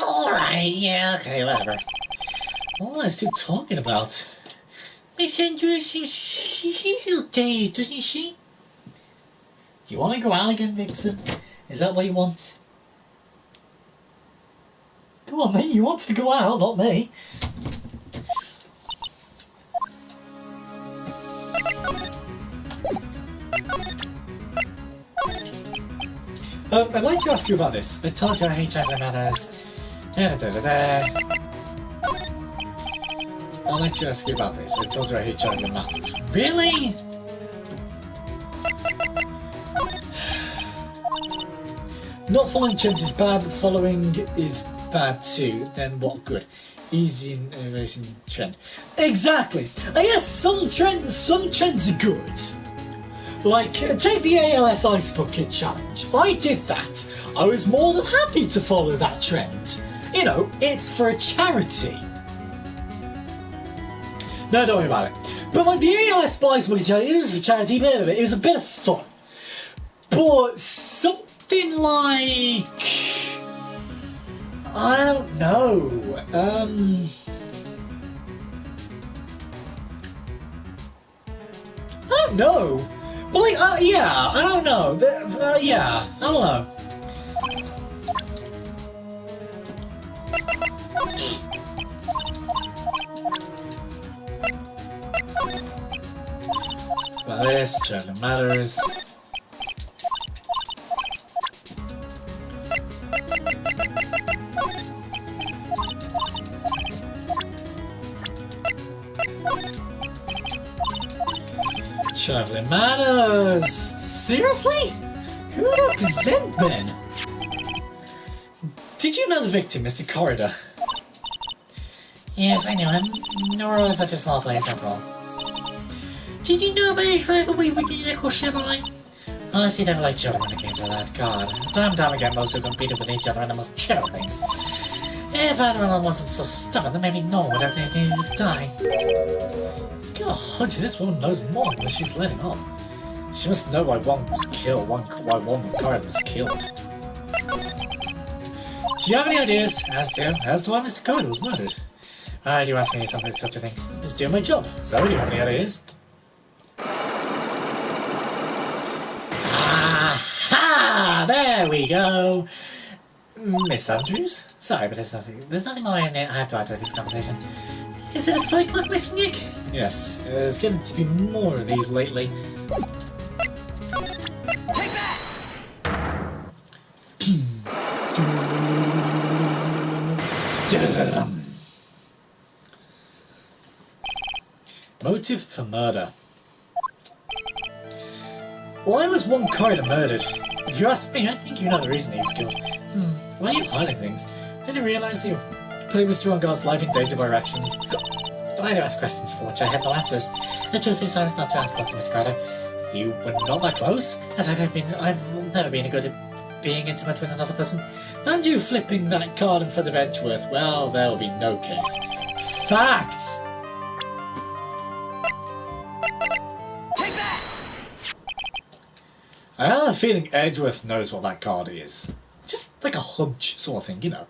Speaker 2: Alright, yeah, okay, whatever.
Speaker 1: What are you still talking about?
Speaker 2: Miss Andrews, she seems a little dazed, doesn't she?
Speaker 1: Do you want to go out again, Vixen? Is that what you want? Come on, mate, you want to go out, not me. I'd like to ask you about this. I told you I hate Chandler Manners. I'd like to ask you about this. I told you I hate Chandler Matters. Really? Not following trends is bad, following is bad too. Then what good? Easy innovation trend. Exactly. I guess some trends are good. Like, take the ALS Ice Bucket Challenge. I did that. I was more than happy to follow that trend. You know, it's for a charity. No, don't worry about it. But like the ALS Ice Bucket Challenge, it was for charity, but it was a bit of fun. But something like... I don't know. I don't know. But like, yeah, I don't know. Yeah, I don't know. But this certainly matters. Traveling matters! Seriously? Who would I present then? Did you know the victim, Mr. Corridor?
Speaker 2: Yes, I knew him. Nor was such a small place after all. Did you know about his rivalry with the Echo Samurai? Honestly, they were like children when it came to that. God, time and time again, those two competed with each other in the most trivial things. If either of them wasn't so stubborn, then maybe no one would ever need to die.
Speaker 1: Get a hunch this woman knows more than she's letting on. She must know why one was killed, why one card was killed. Do you have any ideas as to why Mr. Card was murdered? Why do you ask me something such a thing? I'm just doing my job. So, do you have any ideas? Aha! There we go. Miss Andrews? Sorry, but there's nothing more I have to add to this conversation.
Speaker 2: Is it a cyclope, Miss Nick?
Speaker 1: Yes, there's getting to be more of these lately.
Speaker 2: Take that!
Speaker 1: Motive for murder. Why was one corridor murdered? If you ask me, I think you know the reason he was killed. Why are you hiding things? Didn't you realise you were putting Mr. Ungar's life in danger by your actions? Why do you ask questions for which I have no answers? The truth is, I was not too close to Mr. Carter. You were not that close? I've never been a good
Speaker 3: being intimate with another person, and you flipping that card in front of Edgeworth, well, there will be no case. Fact!
Speaker 2: Take that!
Speaker 4: I have a feeling Edgeworth knows what that card is. Just like a hunch sort of thing, you know.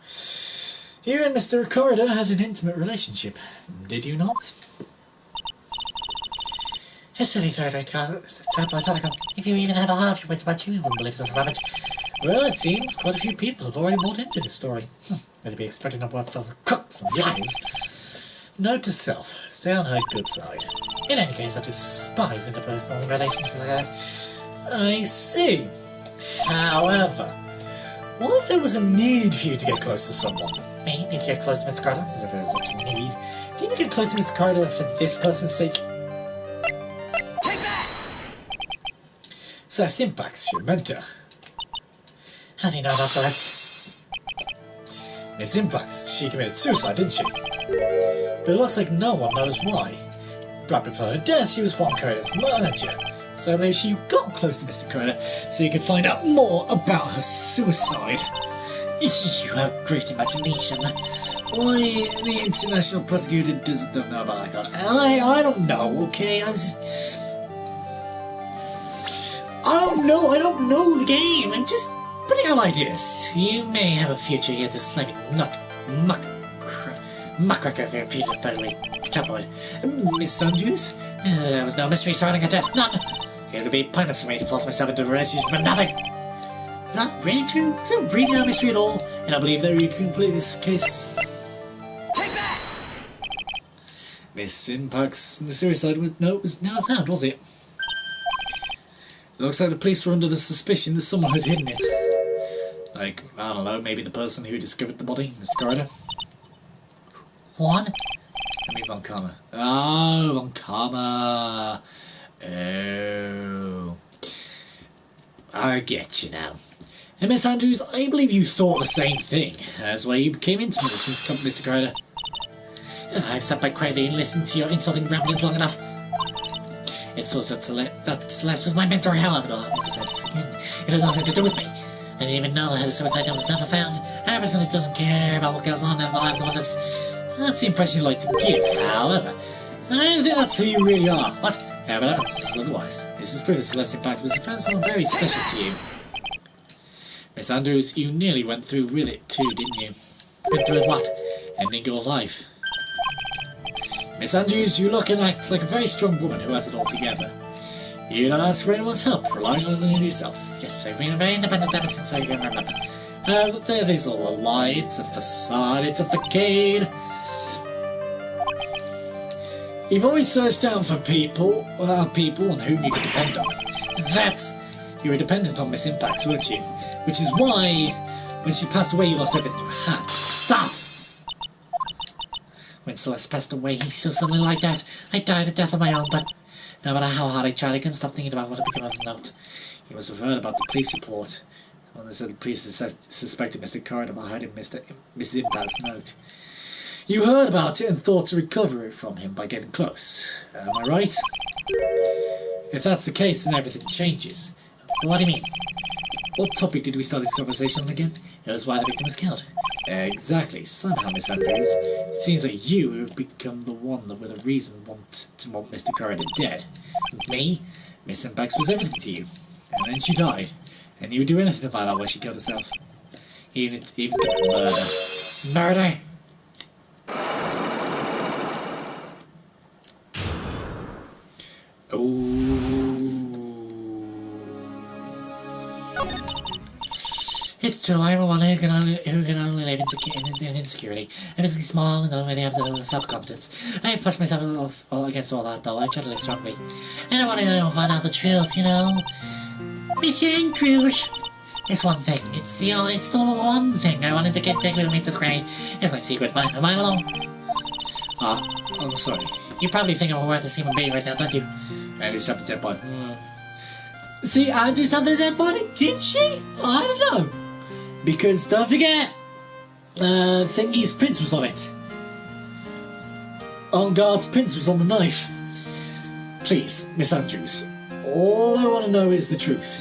Speaker 4: You and Mr. Ricardo had an intimate relationship, did you not?
Speaker 3: A silly third-rate card. If you even have a half your wits about you wouldn't believe such rubbish. Well, it seems quite a few people have already bought into this story. Better be expecting a work full of crooks and lies. Note to self, stay on her good side. In any case, I despise interpersonal relations like that. I see. However, what if there was a need for you to get close to someone? Me? Need to get close to Mr. Carter? Is there such a need? Do you get close to Mr. Carter for this person's sake?
Speaker 2: Take that!
Speaker 4: Celeste Impact's your mentor.
Speaker 3: How do you know about Celeste?
Speaker 4: Miss Impacts, she committed suicide, didn't she? But it looks like no one knows why. Right before her death, she was Juan Carter's manager. So I believe she got close to Mr. Carter so you could find out more about her suicide. You have great imagination. Why, the international prosecutor don't know about that card. I don't know, okay? I don't know the game. I'm just putting out ideas. You may have a future here to slimy muckraker of your repeated third-rate tabloid. Miss Andrews? There was no mystery surrounding her death. None. It would be pointless for me to force myself into a relationship for nothing. Is that really true? Is there really no mystery at all? And I believe that you can complete this case.
Speaker 2: Take that!
Speaker 4: Miss Impact's suicide note was never found, was it? Looks like the police were under the suspicion that someone had hidden it. Like, I don't know, maybe the person who discovered the body, Mr. Carter?
Speaker 3: Juan?
Speaker 4: I mean Von Karma. Oh, Von Karma. Oh. I get you now. And Miss Andrews, I believe you thought the same thing. That's why you became intimate with Mr. Carter. I've sat back quietly and listened to your insulting ramblings long enough. It's thought that Celeste was my mentor, however, as I said again, it had nothing to do with me. I didn't even know that a suicide note was never found. A person who doesn't care about what goes on in the lives of others. That's the impression you like to give, however. I don't think that's who you really are. What? Evidence is otherwise. This is proof that Celeste Impact was found someone very special to you. Miss Andrews, you nearly went through with it too, didn't you? Went through with what? Ending your life. Miss Andrews, you look and act like a very strong woman who has it all together. You don't ask for anyone's help, relying on it yourself. Yes, I've been very independent ever since I can remember. But there is all a lie, it's a facade, it's a facade. You've always searched out for people on whom you could depend on. You were dependent on Miss Impacts, weren't you? Which is why, when she passed away, you lost everything you had. Stop! When Celeste passed away, he saw something like that. I died a death of my own, but no matter how hard I tried, I couldn't stop thinking about what had become of the note. You must have heard about the police report. When they said the police suspected Mr. Carter of hiding Miss Impact's note. You heard about it and thought to recover it from him by getting close. Am I right? If that's the case, then everything changes. What do you mean? What topic did we start this conversation on again? It was why the victim was killed. Exactly. Somehow, Miss Andrews, it seems like you have become the one that with a reason want Mr. Carter dead. Me? Miss Impacts was everything to you. And then she died. And you would do anything to find out why she killed herself. Even murder. Murder? It's true, I'm one who can only live in insecurity. I'm physically small and don't really have the self-confidence. I've pushed myself a little against all that, though. I try to live strongly. And I want to find out the truth, you know? Monsieur Andrews. It's one thing. It's the one thing I wanted to take with me to the grave. It's my secret. Am I alone? I'm sorry. You probably think I'm a worthless human being right now, don't you? Andrews had the dead body. See, Andrews had the dead body? Did she? I don't know. Because, don't forget, Thingy's prints was on it. On guard's prints was on the knife. Please, Miss Andrews, all I want to know is the truth.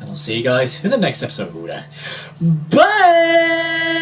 Speaker 5: and I'll see you guys in the next episode. Bye!